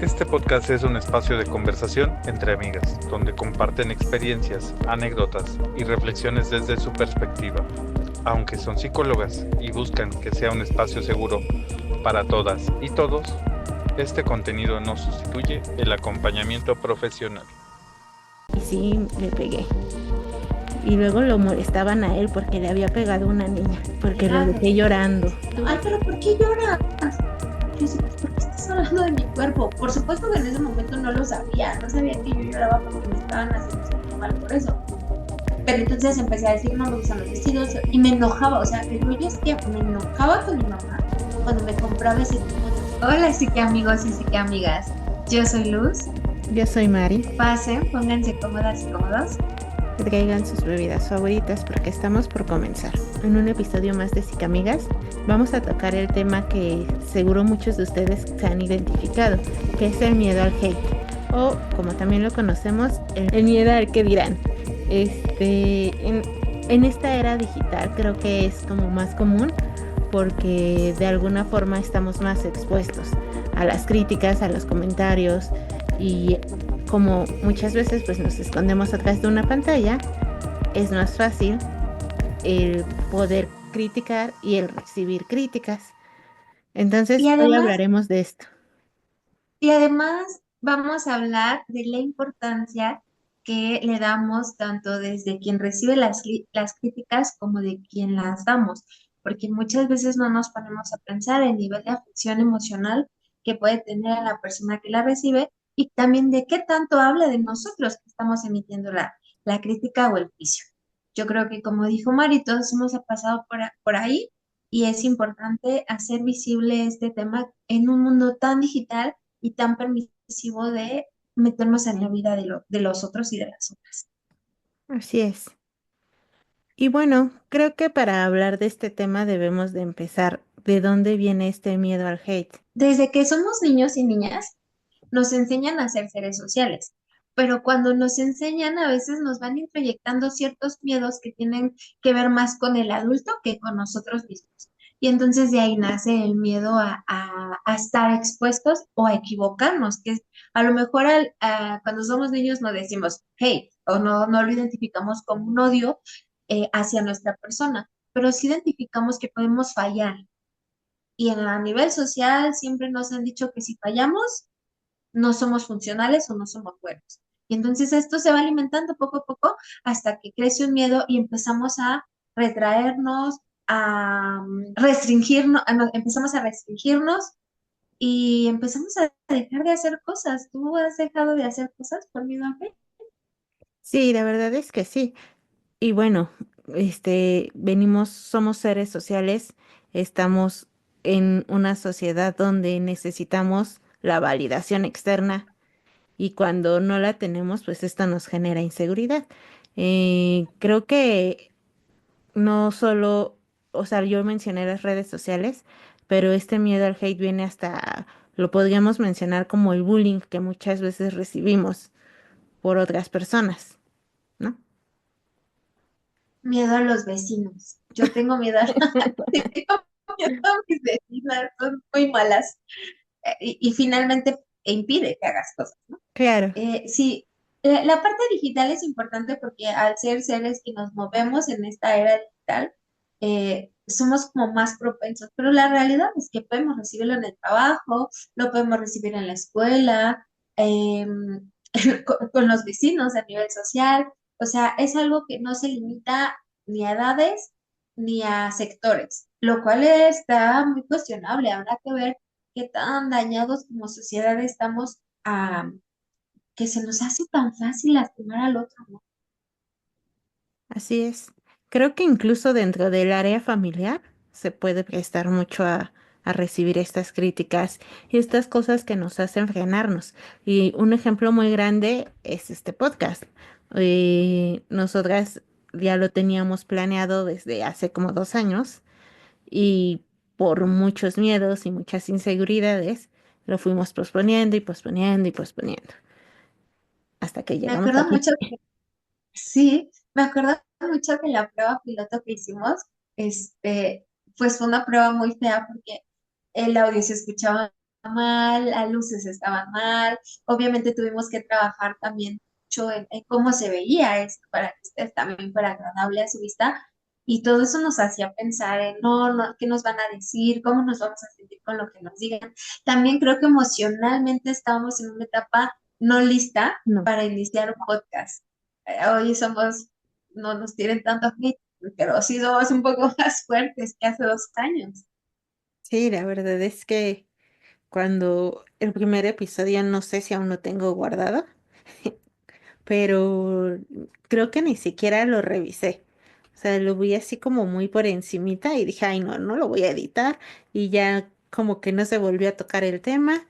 Este podcast es un espacio de conversación entre amigas, donde comparten experiencias, anécdotas y reflexiones desde su perspectiva. Aunque son psicólogas y buscan que sea un espacio seguro para todas y todos, este contenido no sustituye el acompañamiento profesional. Y sí, le pegué. Y luego lo molestaban a él porque le había pegado una niña, porque lo dejé llorando. Ay, pero ¿por qué lloras? Yo decía, pues, ¿por qué estás hablando de mi cuerpo? Por supuesto que en ese momento no lo sabía, no sabía que yo lloraba porque me estaban haciendo sentir mal por eso. Pero entonces empecé a decir, no me gustan los vestidos y me enojaba, o sea, el rollo es que me enojaba con mi mamá cuando me compraba ese tipo de... Hola, psique amigos y psique amigas, yo soy Luz. Yo soy Mari. Pasen, pónganse cómodas y cómodos. Que traigan sus bebidas favoritas porque estamos por comenzar. En un episodio más de Psicamigas vamos a tocar el tema que seguro muchos de ustedes se han identificado, que es el miedo al hate, o como también lo conocemos, el miedo al que dirán. En esta era digital creo que es como más común porque de alguna forma estamos más expuestos a las críticas, a los comentarios, y como muchas veces pues nos escondemos atrás de una pantalla, es más fácil el poder criticar y el recibir críticas. Y Entonces, hoy además, hablaremos de esto. y además vamos a hablar de la importancia que le damos tanto desde quien recibe las críticas como de quien las damos, porque muchas veces no nos ponemos a pensar el nivel de afección emocional que puede tener la persona que la recibe y también de qué tanto habla de nosotros que estamos emitiendo la crítica o el juicio. Yo creo que como dijo Mari, todos hemos pasado por ahí y es importante hacer visible este tema en un mundo tan digital y tan permisivo de meternos en la vida de los otros y de las otras. Así es. Y bueno, creo que para hablar de este tema debemos de empezar de dónde viene este miedo al hate. Desde que somos niños y niñas, nos enseñan a ser seres sociales, pero cuando nos enseñan a veces nos van introyectando ciertos miedos que tienen que ver más con el adulto que con nosotros mismos. Y entonces de ahí nace el miedo a estar expuestos o a equivocarnos, que a lo mejor cuando somos niños no decimos hate o no lo identificamos como un odio hacia nuestra persona, pero sí identificamos que podemos fallar. Y a nivel social siempre nos han dicho que si fallamos, no somos funcionales o no somos buenos. Y entonces esto se va alimentando poco a poco hasta que crece un miedo y empezamos a retraernos, a restringirnos, empezamos a restringirnos y empezamos a dejar de hacer cosas. ¿Tú has dejado de hacer cosas por miedo a qué? Sí, la verdad es que sí. Y bueno, somos seres sociales, estamos en una sociedad donde necesitamos la validación externa y cuando no la tenemos, pues esto nos genera inseguridad. Creo que no solo, o sea, yo mencioné las redes sociales, pero este miedo al hate viene hasta, lo podríamos mencionar como el bullying que muchas veces recibimos por otras personas, ¿no? Miedo a los vecinos. Yo tengo miedo tengo miedo a mis vecinas, son muy malas. Y finalmente impide que hagas cosas, ¿no? Claro. Sí, la parte digital es importante porque al ser seres que nos movemos en esta era digital, somos como más propensos, pero la realidad es que podemos recibirlo en el trabajo, lo podemos recibir en la escuela, con los vecinos a nivel social, o sea, es algo que no se limita ni a edades ni a sectores, lo cual está muy cuestionable. Habrá que ver qué tan dañados como sociedad estamos a que se nos hace tan fácil lastimar al otro, ¿no? Así es. Creo que incluso dentro del área familiar se puede prestar mucho a recibir estas críticas y estas cosas que nos hacen frenarnos. Y un ejemplo muy grande es este podcast. Nosotras ya lo teníamos planeado desde hace como 2 años y por muchos miedos y muchas inseguridades lo fuimos posponiendo y posponiendo y posponiendo hasta que Me llegamos acuerdo aquí. mucho, sí, me acuerdo mucho que la prueba piloto que hicimos, este, pues fue una prueba muy fea porque el audio se escuchaba mal, las luces estaban mal, obviamente tuvimos que trabajar también mucho en cómo se veía esto para que también fuera agradable a su vista. Y todo eso nos hacía pensar en, no, no, ¿qué nos van a decir? ¿Cómo nos vamos a sentir con lo que nos digan? También creo que emocionalmente estábamos en una etapa no lista No. para iniciar un podcast. Hoy somos, no nos tienen tanto hate, pero sí somos un poco más fuertes que hace 2 años. Sí, la verdad es que cuando el primer episodio no sé si aún lo tengo guardado, pero creo que ni siquiera lo revisé. O sea, lo vi así como muy por encimita y dije, ay, no, no lo voy a editar. Y ya como que no se volvió a tocar el tema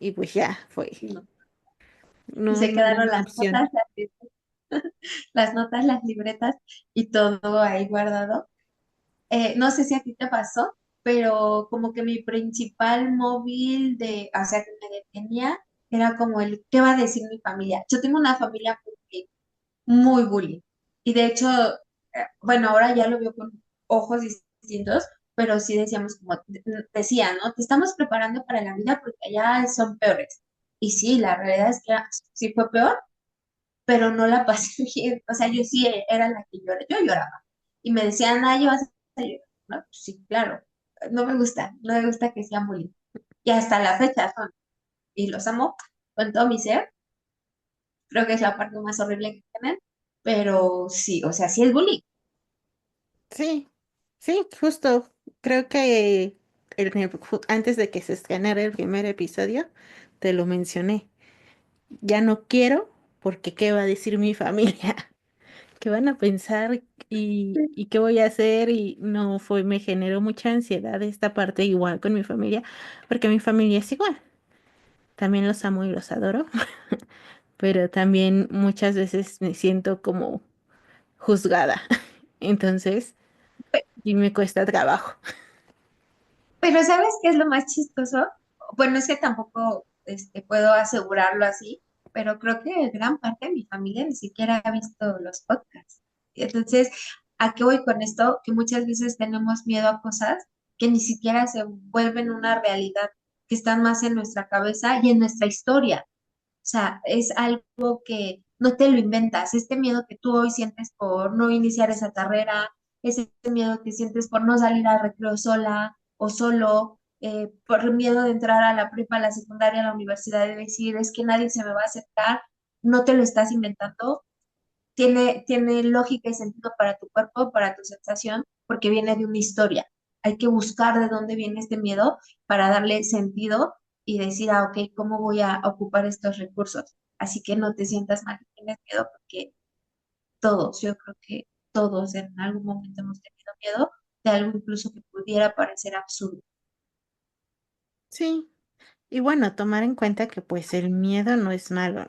y pues ya fue. ¿No? Y No, se no era quedaron una las opción. notas, las notas, las libretas y todo ahí guardado. No sé si a ti te pasó, pero como que mi principal móvil o sea, que me detenía, era como el, ¿qué va a decir mi familia? Yo tengo una familia muy bully. Y de hecho, bueno, ahora ya lo veo con ojos distintos, pero sí decíamos como, decía, ¿no? Te estamos preparando para la vida porque allá son peores. Y sí, la realidad es que sí fue peor, pero no la pasé bien. O sea, yo sí era la que lloraba, yo lloraba. Y me decían, ah, yo vas a llorar. No, pues sí, claro. No me gusta que sean bullying. Y hasta la fecha son, y los amo con todo mi ser. Creo que es la parte más horrible que tienen, pero sí, o sea, sí es bullying. Sí, sí, justo. Creo que antes de que se estrenara el primer episodio, te lo mencioné. Ya no quiero porque ¿qué va a decir mi familia? ¿Qué van a pensar y qué voy a hacer? Y no fue, me generó mucha ansiedad esta parte igual con mi familia, porque mi familia es igual. También los amo y los adoro, pero también muchas veces me siento como juzgada. Entonces, y me cuesta trabajo. Pero ¿sabes qué es lo más chistoso? Bueno, es que tampoco puedo asegurarlo así, pero creo que gran parte de mi familia ni siquiera ha visto los podcasts. Entonces, ¿a qué voy con esto? Que muchas veces tenemos miedo a cosas que ni siquiera se vuelven una realidad, que están más en nuestra cabeza y en nuestra historia. O sea, es algo que no te lo inventas. Este miedo que tú hoy sientes por no iniciar esa carrera, ese miedo que sientes por no salir al recreo sola o solo, por el miedo de entrar a la prepa, a la secundaria, a la universidad y decir, es que nadie se me va a acercar, no te lo estás inventando. Tiene lógica y sentido para tu cuerpo, para tu sensación, porque viene de una historia. Hay que buscar de dónde viene este miedo para darle sentido y decir, ah, ok, ¿cómo voy a ocupar estos recursos? Así que no te sientas mal, tienes miedo, porque todos, yo creo que todos en algún momento hemos tenido miedo de algo incluso que pudiera parecer absurdo. Sí, y bueno, tomar en cuenta que pues el miedo no es malo,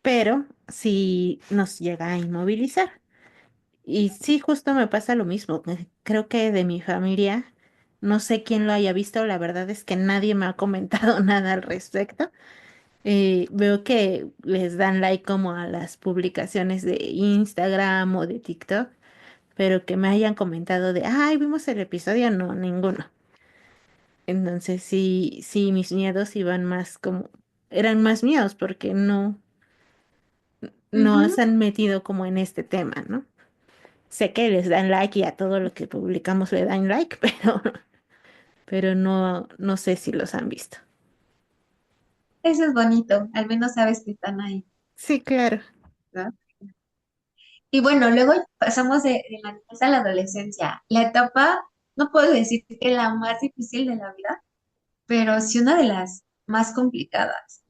pero sí nos llega a inmovilizar. Y sí, justo me pasa lo mismo. Creo que de mi familia, no sé quién lo haya visto, la verdad es que nadie me ha comentado nada al respecto. Veo que les dan like como a las publicaciones de Instagram o de TikTok, pero que me hayan comentado de, ay, vimos el episodio, no, ninguno. Entonces sí, sí, mis miedos iban más como, eran más míos porque no Ujú. se han metido como en este tema, ¿no? Sé que les dan like y a todo lo que publicamos le dan like, pero no, no sé si los han visto. Eso es bonito, al menos sabes que están ahí, Sí, claro. ¿no? Y bueno, luego pasamos de la niñez a la adolescencia. La etapa, no puedo decir que la más difícil de la vida, pero sí una de las más complicadas.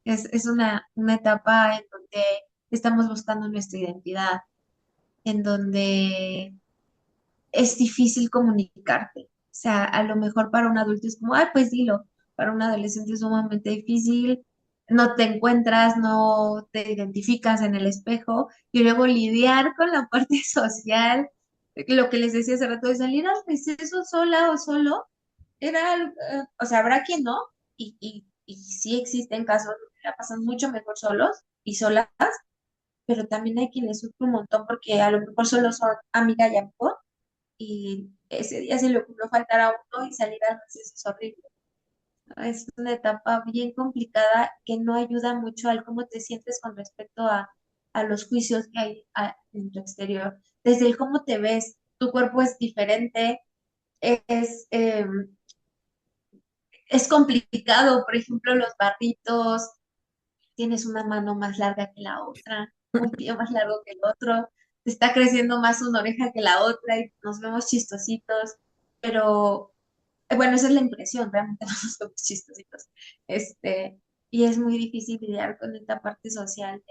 Es una etapa en donde estamos buscando nuestra identidad, en donde es difícil comunicarte. O sea, a lo mejor para un adulto es como, ay, pues dilo. Para un adolescente es sumamente difícil, no te encuentras, no te identificas en el espejo y luego lidiar con la parte social, lo que les decía hace rato de salir al receso sola o solo, o sea, habrá quien no, y sí existen casos donde la pasan mucho mejor solos y solas, pero también hay quienes sufren un montón porque a lo mejor solo son amiga y amigo y ese día se le ocurrió faltar a uno y salir al receso es horrible. Es una etapa bien complicada que no ayuda mucho al cómo te sientes con respecto a los juicios que hay en tu exterior. Desde el cómo te ves, tu cuerpo es diferente, es, eh, es complicado, por ejemplo, los barritos, tienes una mano más larga que la otra, un pie más largo que el otro, te está creciendo más una oreja que la otra y nos vemos chistositos, pero bueno, esa es la impresión, realmente no nos vemos chistositos. Y es muy difícil lidiar con esta parte social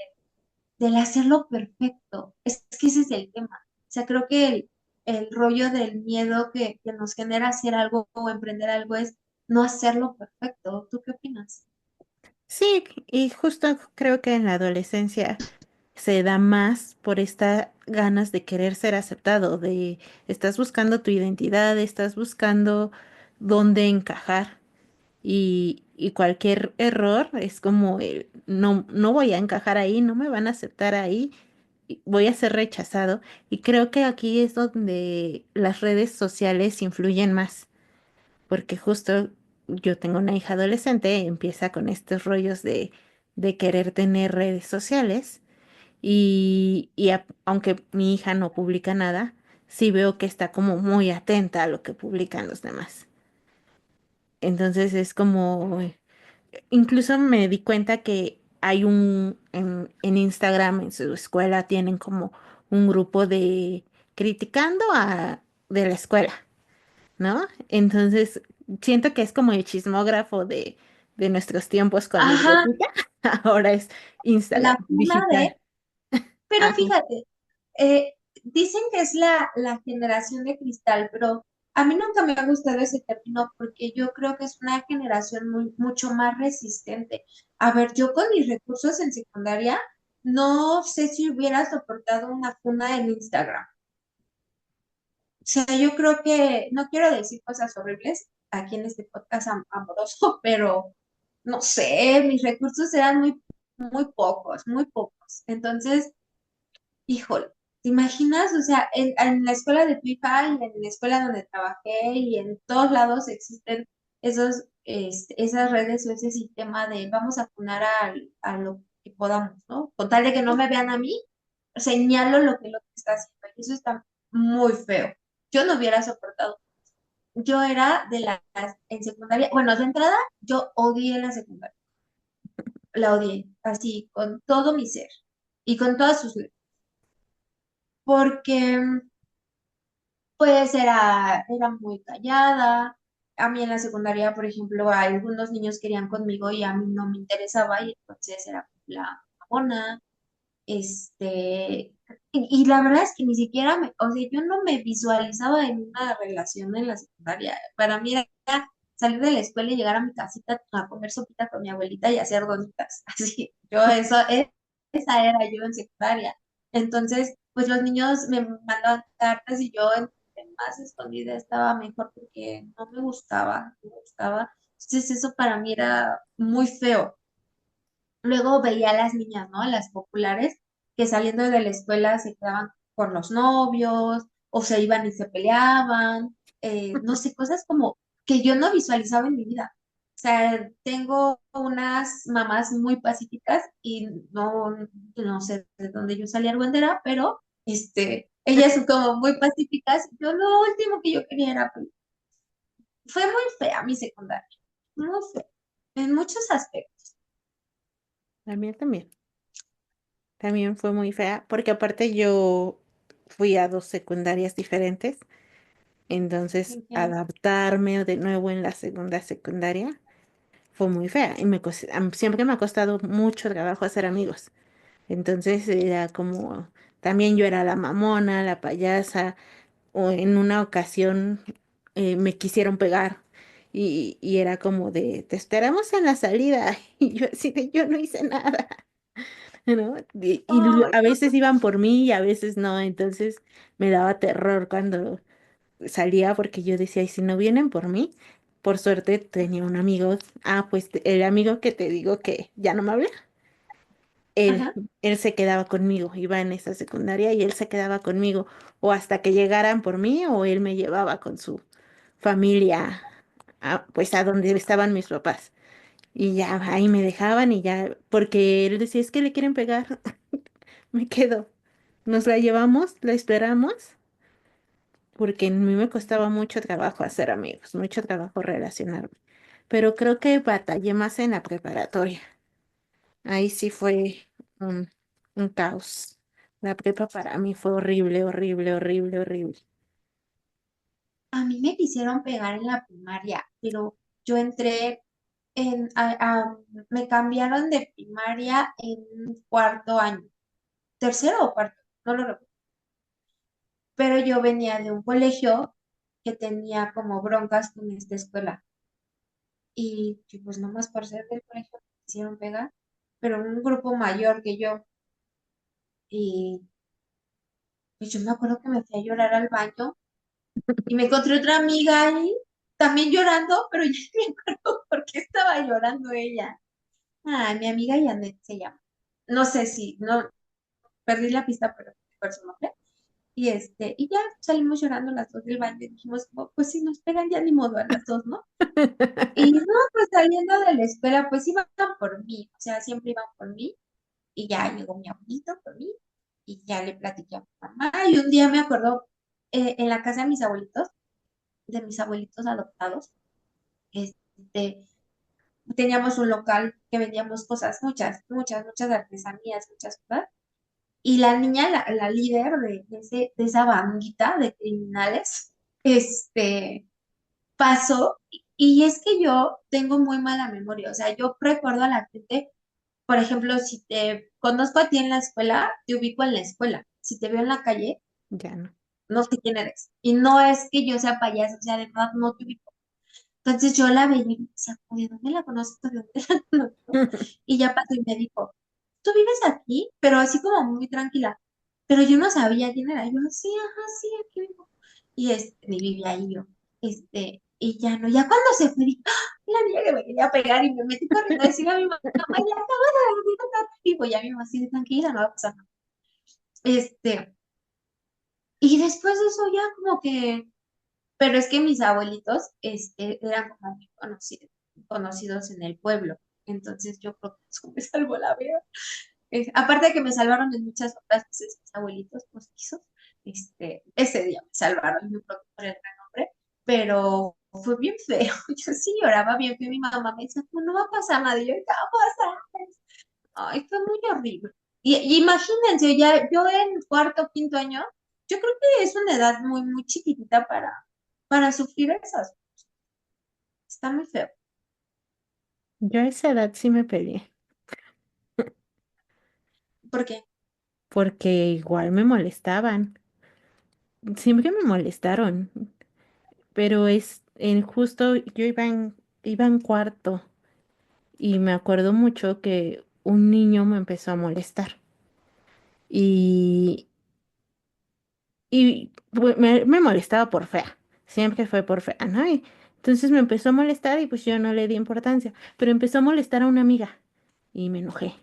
del hacerlo perfecto. Es que ese es el tema. O sea, creo que el rollo del miedo que nos genera hacer algo o emprender algo es no hacerlo perfecto. ¿Tú qué opinas? Sí, y justo creo que en la adolescencia se da más por estas ganas de querer ser aceptado, de estás buscando tu identidad, estás buscando dónde encajar y cualquier error es como no, no voy a encajar ahí, no me van a aceptar ahí, y voy a ser rechazado. Y creo que aquí es donde las redes sociales influyen más, porque justo yo tengo una hija adolescente, empieza con estos rollos de querer tener redes sociales aunque mi hija no publica nada, sí veo que está como muy atenta a lo que publican los demás. Entonces es como, incluso me di cuenta que hay en Instagram, en su escuela, tienen como un grupo de criticando de la escuela, ¿no? Entonces siento que es como el chismógrafo de nuestros tiempos con Ajá, libretita, ahora es Instagram la funa digital. de, pero Ajá. fíjate, dicen que es la generación de cristal, pero a mí nunca me ha gustado ese término porque yo creo que es una generación mucho más resistente. A ver, yo con mis recursos en secundaria, no sé si hubiera soportado una funa en Instagram. O sea, yo creo que, no quiero decir cosas horribles aquí en este podcast amoroso, pero no sé, mis recursos eran muy pocos, muy pocos. Entonces, híjole, ¿te imaginas? O sea, en la escuela de tu hija y en la escuela donde trabajé y en todos lados existen esas redes o ese sistema de vamos a poner a lo que podamos, ¿no? Con tal de que no me vean a mí, señalo lo que el otro está haciendo. Y eso está muy feo. Yo no hubiera soportado. Yo era de las, en secundaria, bueno, de entrada, yo odié la secundaria. La odié, así, con todo mi ser y con todas sus letras. Porque pues era muy callada. A mí en la secundaria, por ejemplo, algunos niños querían conmigo y a mí no me interesaba y entonces era la mamona. Y la verdad es que ni siquiera o sea, yo no me visualizaba en una relación en la secundaria. Para mí era salir de la escuela y llegar a mi casita a comer sopita con mi abuelita y hacer donitas. Así, esa era yo en secundaria. Entonces, pues los niños me mandaban cartas y yo entre más escondida estaba mejor porque no me gustaba. Entonces eso para mí era muy feo. Luego veía a las niñas, ¿no? Las populares, que saliendo de la escuela se quedaban con los novios, o se iban y se peleaban, no sé, cosas como que yo no visualizaba en mi vida. O sea, tengo unas mamás muy pacíficas y no sé de dónde yo salí argüendera, pero ellas son como muy pacíficas. Yo lo último que yo quería era, fue muy fea mi secundaria, muy fea, en muchos aspectos. La mía también. También fue muy fea, porque aparte yo fui a dos secundarias diferentes, entonces Ok. adaptarme de nuevo en la segunda secundaria fue muy fea y siempre me ha costado mucho trabajo hacer amigos. Entonces era como, también yo era la mamona, la payasa, o en una ocasión me quisieron pegar y era como de, te esperamos en la salida y yo así de, yo no hice nada. ¿No? Ay, A veces iban por mí y a veces no, entonces me daba terror cuando salía porque yo decía, ¿y si no vienen por mí? Por suerte tenía un amigo, pues el amigo que te digo que ya no me habla, él, ajá. él se quedaba conmigo, iba en esa secundaria y él se quedaba conmigo, o hasta que llegaran por mí o él me llevaba con su familia pues a donde estaban mis papás. Y ya ahí me dejaban y ya, porque él decía, es que le quieren pegar, me quedo. Nos la llevamos, la esperamos, porque a mí me costaba mucho trabajo hacer amigos, mucho trabajo relacionarme. Pero creo que batallé más en la preparatoria. Ahí sí fue un, un caos. La prepa para mí fue horrible, horrible, horrible, horrible. A mí me quisieron pegar en la primaria, pero yo entré me cambiaron de primaria en cuarto año, tercero o cuarto, no lo recuerdo. Pero yo venía de un colegio que tenía como broncas con esta escuela. Y pues nomás por ser del colegio me quisieron pegar, pero un grupo mayor que yo. Y pues yo me acuerdo que me fui a llorar al baño y me encontré otra amiga ahí, también llorando, pero ya no me acuerdo por qué estaba llorando ella. Ah, mi amiga Janet se llama. No sé si, no, perdí la pista, pero por su nombre. Y ya salimos llorando las dos del baño y dijimos, "Oh, pues si nos pegan ya ni modo a las dos, ¿no?" Y no, pues saliendo de la escuela, pues iban por mí, o sea, siempre iban por mí. Y ya llegó mi abuelito por mí y ya le platiqué a mi mamá. Y un día me acuerdo, en la casa de mis abuelitos adoptados, este, teníamos un local que vendíamos cosas, muchas, muchas, muchas artesanías, muchas cosas. Y la niña, la líder de esa bandita de criminales, este, pasó. Y es que yo tengo muy mala memoria, o sea, yo recuerdo a la gente. Por ejemplo, si te conozco a ti en la escuela, te ubico en la escuela. Si te veo en la calle, Ya no. no sé quién eres. Y no es que yo sea payaso, o sea, de verdad no te ubico. Entonces yo la veía y me decía, ¿de dónde la conozco? ¿De dónde la conozco? Y ya pasó y me dijo, ¿tú vives aquí? Pero así como muy tranquila. Pero yo no sabía quién era. Yo, sí, ajá, sí, aquí vivo. Y vivía ahí yo. Y ya no, ya cuando se fue, dije, ¡ah! La niña que me quería pegar y me metí corriendo a decir a mi mamá, ya acabo de dormir un vivo. Ya mi mamá así de tranquila, no va a pasar nada. Este, y después de eso ya como que, pero es que mis abuelitos, eran como muy conocidos en el pueblo. Entonces yo creo que eso me salvó la vida. Aparte de que me salvaron en muchas otras veces mis abuelitos postizos, ese día me salvaron, yo creo que por el renombre, pero fue bien feo. Yo sí lloraba bien feo. Mi mamá me decía, "Pues no va a pasar nada." Y yo, ¿qué va a pasar? Ay, fue muy horrible. Y imagínense, ya yo en cuarto o quinto año, yo creo que es una edad muy, muy chiquitita para sufrir esas. Está muy feo. Yo a esa edad sí me peleé, ¿Por qué? porque igual me molestaban. Siempre me molestaron, pero justo yo iba en cuarto y me acuerdo mucho que un niño me empezó a molestar y, me molestaba por fea, siempre fue por fea, ¿no? Y entonces me empezó a molestar y pues yo no le di importancia, pero empezó a molestar a una amiga y me enojé,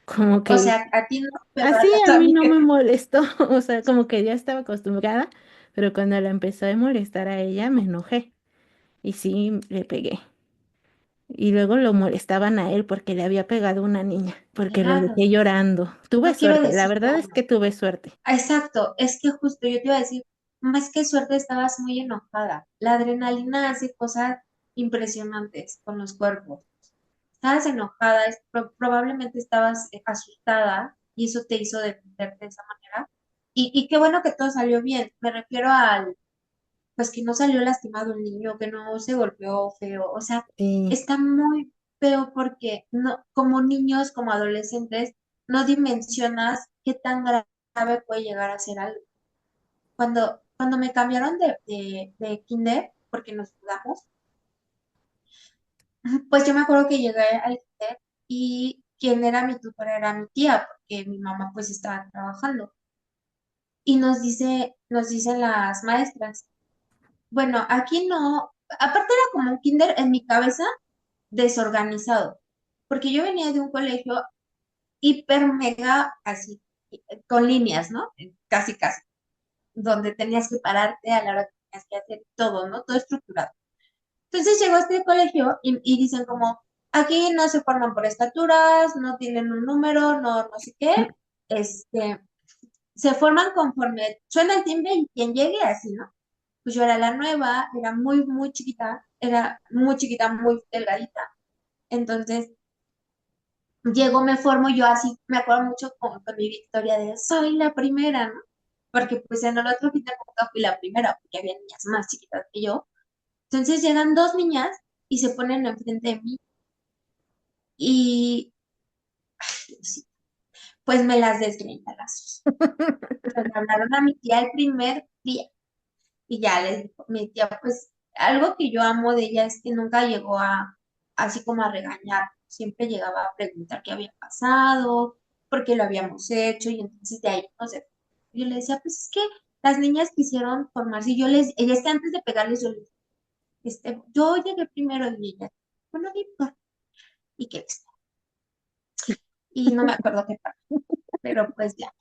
como O que sea, a ti no, pero así a a tu mí no amiga. me molestó, o sea, como que ya estaba acostumbrada, pero cuando la empezó a molestar a ella me enojé y sí le pegué. Y luego lo molestaban a él porque le había pegado una niña, porque lo Claro, dejé llorando. Tuve no quiero suerte, la decir verdad es nada. que tuve suerte. Exacto, es que justo yo te iba a decir, más que suerte estabas muy enojada. La adrenalina hace cosas impresionantes con los cuerpos. Estabas enojada, probablemente estabas asustada y eso te hizo defenderte de esa manera. Y qué bueno que todo salió bien. Me refiero pues que no salió lastimado el niño, que no se golpeó feo. O sea, Sí, está muy feo porque no, como niños, como adolescentes, no dimensionas qué tan grave puede llegar a ser algo. Cuando me cambiaron de kinder, porque nos mudamos, pues yo me acuerdo que llegué al kinder y quien era mi tutora era mi tía, porque mi mamá pues estaba trabajando. Y nos dicen las maestras, bueno, aquí no, aparte era como un kinder en mi cabeza desorganizado, porque yo venía de un colegio hiper mega así, con líneas, ¿no? Casi, casi, donde tenías que pararte a la hora que tenías que hacer todo, ¿no? Todo estructurado. Entonces llegó a este colegio y dicen como, aquí no se forman por estaturas, no tienen un número, no sé qué, este, se forman conforme suena el timbre y quien llegue así, ¿no? Pues yo era la nueva, era muy chiquita, muy delgadita. Entonces, llego, me formo, yo así, me acuerdo mucho con mi victoria de soy la primera, ¿no? Porque pues en el otro fin de nunca fui la primera, porque había niñas más chiquitas que yo. Entonces llegan dos niñas y se ponen enfrente de mí y sí, pues me las desgreñé a las dos. Entonces me hablaron a mi tía el primer día y ya les dijo, mi tía, pues algo que yo amo de ella es que nunca llegó así como a regañar, siempre llegaba a preguntar qué había pasado, por qué lo habíamos hecho y entonces de ahí, no sé, yo le decía, pues es que las niñas quisieron formarse y ella es que antes de pegarles yo les, yo llegué primero y ella, bueno, no importa, y que y no me acuerdo qué pasó, pero pues ya,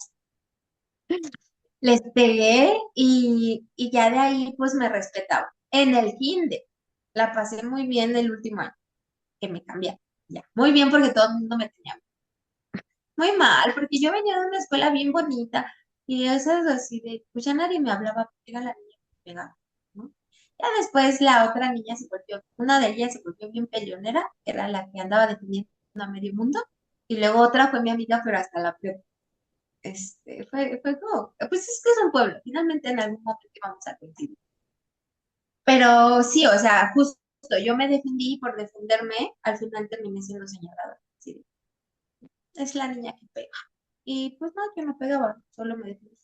les pegué y ya de ahí pues me respetaban. En el kinder la pasé muy bien el último año que me cambiaron. Ya, muy bien porque todo el mundo me tenía muy mal, porque yo venía de una escuela bien bonita y esas así de, pues ya nadie me hablaba, porque era la niña que me pegaba, ¿no? Ya después la otra niña una de ellas se volvió bien peleonera, que era la que andaba defendiendo a medio mundo, y luego otra fue mi amiga, pero hasta la prepa. Fue como, pues es que es un pueblo, finalmente en algún momento vamos a coincidir. Pero sí, o sea, justo yo me defendí y por defenderme, al final terminé siendo señalada. Sí, es la niña que pega. Y pues no, yo no pegaba, solo me defendí.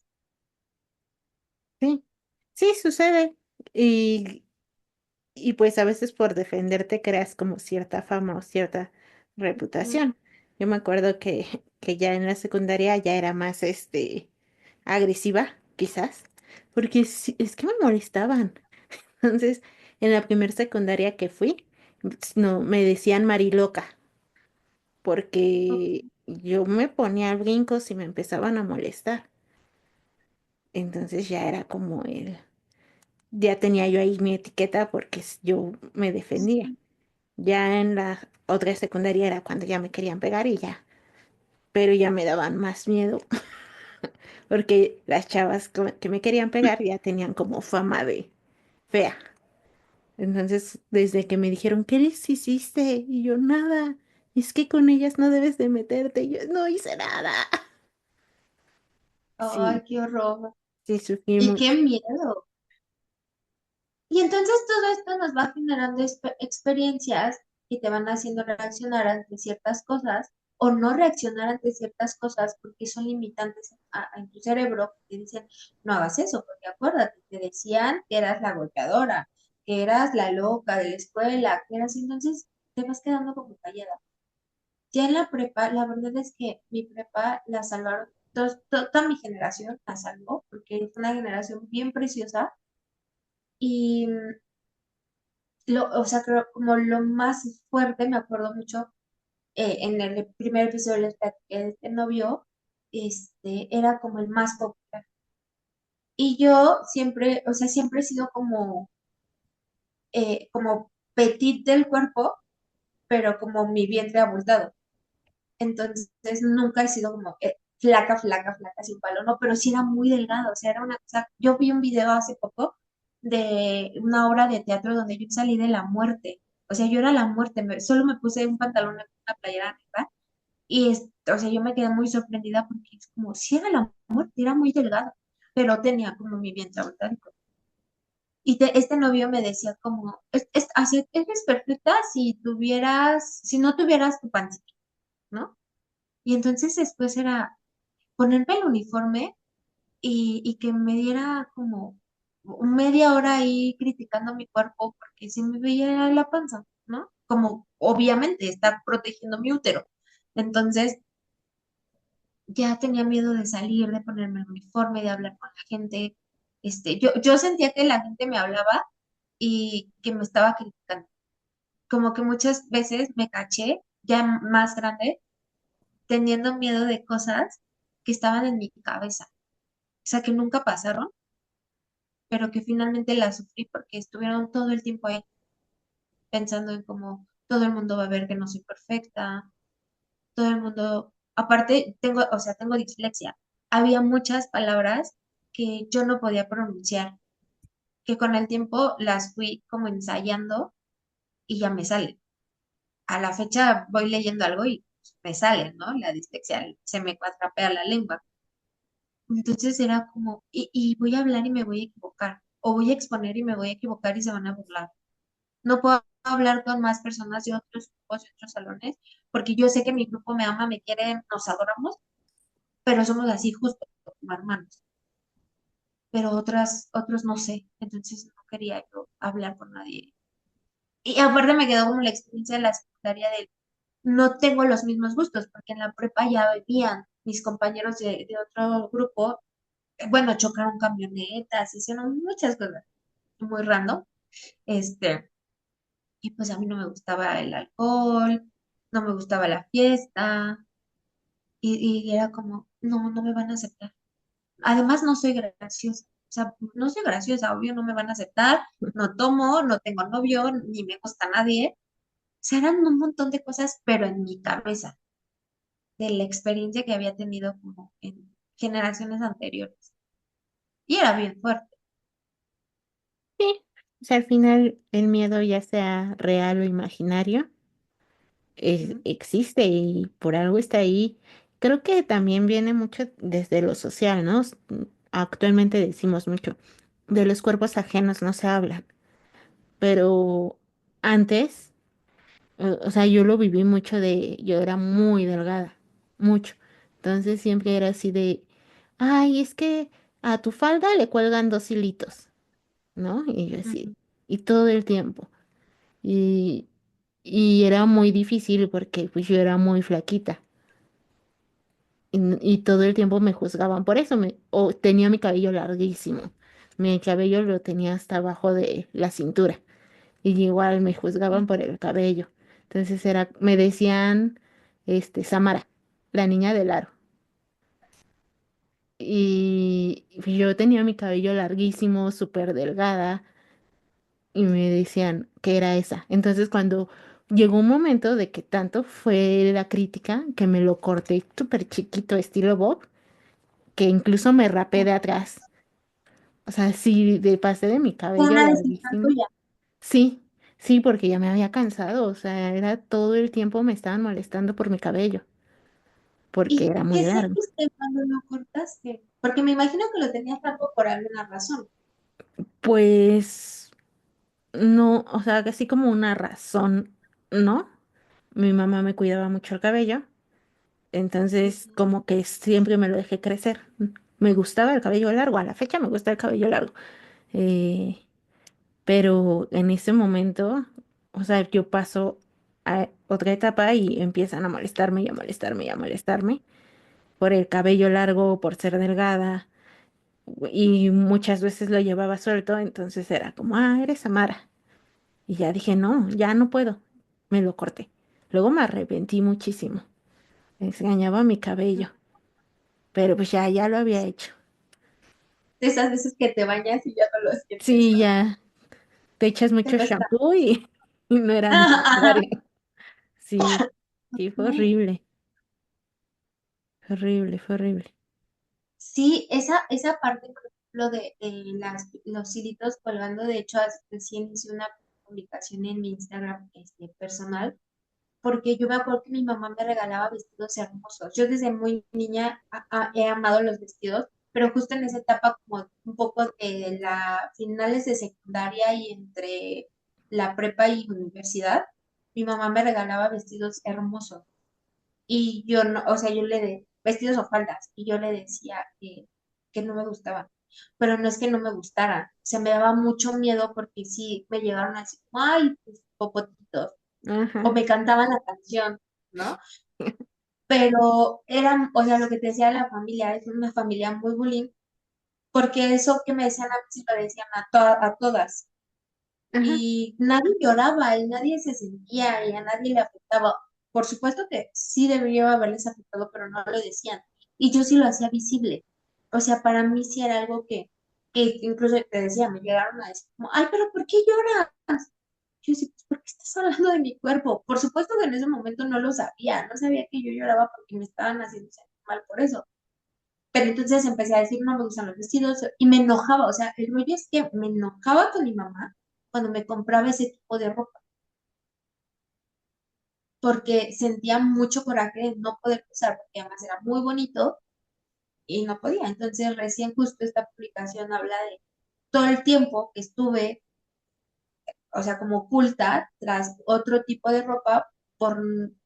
Sí, sí, sucede. Y, y pues a veces por defenderte creas como cierta fama o cierta Mm, reputación. Yo me acuerdo que ya en la secundaria ya era más agresiva, quizás, porque es que me molestaban. Entonces, en la primera secundaria que fui, no, me decían Mariloca, ok. porque yo me ponía brincos y me empezaban a molestar. Entonces ya era como ya tenía yo ahí mi etiqueta porque yo me defendía. Ya en la otra secundaria era cuando ya me querían pegar y ya, pero ya me daban más miedo porque las chavas que me querían pegar ya tenían como fama de fea. Entonces, desde que me dijeron, ¿qué les hiciste? Y yo, nada, es que con ellas no debes de meterte. Y yo, no hice nada. Sí, Ay, qué horror. sí, sufrí Y qué mucho. miedo. Y entonces todo esto nos va generando experiencias que te van haciendo reaccionar ante ciertas cosas o no reaccionar ante ciertas cosas porque son limitantes en tu cerebro que te dicen, no hagas eso, porque acuérdate, te decían que eras la golpeadora, que eras la loca de la escuela, que eras, entonces te vas quedando como callada. Ya en la prepa, la verdad es que mi prepa la salvaron, toda mi generación la salvó, porque es una generación bien preciosa y o sea, creo como lo más fuerte, me acuerdo mucho, en el primer episodio les platiqué de este novio, era como el más popular. Y yo siempre, o sea, siempre he sido como petit del cuerpo, pero como mi vientre abultado. Entonces, nunca he sido como flaca, flaca, flaca, sin palo, no, pero sí era muy delgada, o sea, era una cosa, yo vi un video hace poco de una obra de teatro donde yo salí de la muerte, o sea, yo era la muerte, solo me puse un pantalón, una playera negra, y, o sea, yo me quedé muy sorprendida porque es como, si era la muerte, era muy delgada, pero tenía como mi vientre abultado. Y este novio me decía como, así, eres perfecta si no tuvieras tu pancita, ¿no? Y entonces después era ponerme el uniforme y que me diera como media hora ahí criticando mi cuerpo porque si me veía la panza, ¿no? Como obviamente está protegiendo mi útero. Entonces ya tenía miedo de salir, de ponerme el uniforme, de hablar con la gente. Yo sentía que la gente me hablaba y que me estaba criticando. Como que muchas veces me caché, ya más grande, teniendo miedo de cosas que estaban en mi cabeza. O sea, que nunca pasaron, pero que finalmente las sufrí porque estuvieron todo el tiempo ahí. pensando en cómo todo el mundo va a ver que no soy perfecta, todo el mundo, aparte tengo, o sea, tengo dislexia. Había muchas palabras que yo no podía pronunciar, que con el tiempo las fui como ensayando y ya me salen. A la fecha voy leyendo algo y me sale, ¿no? La dislexia, se me cuatrapea la lengua. Entonces era como, y voy a hablar y me voy a equivocar, o voy a exponer y me voy a equivocar y se van a burlar. No puedo hablar con más personas de otros grupos, de otros salones, porque yo sé que mi grupo me ama, me quiere, nos adoramos, pero somos así justo como hermanos. Pero otros no sé, entonces no quería yo hablar con nadie. Y aparte me quedó como la experiencia de la secundaria de no tengo los mismos gustos, porque en la prepa ya bebían mis compañeros de otro grupo, bueno, chocaron camionetas, hicieron muchas cosas muy random, este, y pues a mí no me gustaba el alcohol, no me gustaba la fiesta, y era como, no, no me van a aceptar. Además, no soy graciosa, o sea, no soy graciosa, obvio, no me van a aceptar, no tomo, no tengo novio, ni me gusta nadie. O sea, eran un montón de cosas, pero en mi cabeza, de la experiencia que había tenido como en generaciones anteriores. Y era bien fuerte. Sí, o sea, al final el miedo, ya sea real o imaginario, Ujú, existe y por algo está ahí. Creo que también viene mucho desde lo social, ¿no? Actualmente decimos mucho, de los cuerpos ajenos no se habla, pero antes, o sea, yo lo viví mucho yo era muy delgada, mucho. Entonces siempre era así de, ay, es que a tu falda le cuelgan 2 hilitos, ¿no? Y yo así, ujú. y todo el tiempo. Y, y era muy difícil porque pues yo era muy flaquita. Y todo el tiempo me juzgaban por eso, o tenía mi cabello larguísimo. Mi cabello lo tenía hasta abajo de la cintura. Y igual me juzgaban por el cabello. Entonces me decían, Samara, la niña del aro. Y yo tenía mi cabello larguísimo, súper delgada, y me decían que era esa. Entonces cuando llegó un momento de que tanto fue la crítica que me lo corté súper chiquito, estilo Bob, que incluso me rapé de atrás. O sea, sí, pasé de mi Fue cabello una decisión larguísimo. tuya. Sí, sí, porque ya me había cansado. O sea, era todo el tiempo me estaban molestando por mi cabello, porque ¿Y era muy qué largo. sentiste cuando lo cortaste? Porque me imagino que lo tenías largo por alguna razón. Pues no, o sea, así como una razón, ¿no? Mi mamá me cuidaba mucho el cabello, entonces Ujú. como que siempre me lo dejé crecer. Me gustaba el cabello largo, a la fecha me gusta el cabello largo. Eh, pero en ese momento, o sea, yo paso a otra etapa y empiezan a molestarme y a molestarme y a molestarme por el cabello largo, por ser delgada, y muchas veces lo llevaba suelto, entonces era como, ah, eres Amara. Y ya dije, no, ya no puedo, me lo corté. Luego me arrepentí muchísimo, me engañaba mi cabello, pero pues ya lo había hecho. De esas veces que te bañas y ya no lo sientes, Sí, ¿no? ya te echas Te mucho cuesta. shampoo y, y no era necesario. Sí, sí, fue Ay, horrible. Horrible, fue horrible. sí, esa parte, por ejemplo, de los hilitos colgando, de hecho, recién hice una publicación en mi Instagram personal, porque yo me acuerdo que mi mamá me regalaba vestidos hermosos. Yo desde muy niña he amado los vestidos, pero justo en esa etapa como un poco de la finales de secundaria y entre la prepa y universidad, mi mamá me regalaba vestidos hermosos. Y yo no, o sea, yo vestidos o faldas, y yo le decía que no me gustaban. Pero no es que no me gustaran, se me daba mucho miedo porque sí me llegaron así, como, ay, pues, popotitos, o Ajá. me cantaban la canción, ¿no? Pero eran, o sea, lo que te decía la familia, es una familia muy bullying, porque eso que me decían a mí sí lo decían a todas. Ajá. Y nadie lloraba y nadie se sentía y a nadie le afectaba. Por supuesto que sí debería haberles afectado, pero no lo decían. Y yo sí lo hacía visible. O sea, para mí sí era algo que incluso te decía, me llegaron a decir, como, ay, pero ¿por qué lloras? Yo decía, pues, ¿por qué estás hablando de mi cuerpo? Por supuesto que en ese momento no lo sabía, no sabía que yo lloraba porque me estaban haciendo sentir mal por eso. Pero entonces empecé a decir, no me gustan los vestidos y me enojaba, o sea, el rollo es que me enojaba con mi mamá cuando me compraba ese tipo de ropa, porque sentía mucho coraje de no poder usar, porque además era muy bonito y no podía. Entonces recién justo esta publicación habla de todo el tiempo que estuve, o sea, como oculta tras otro tipo de ropa por,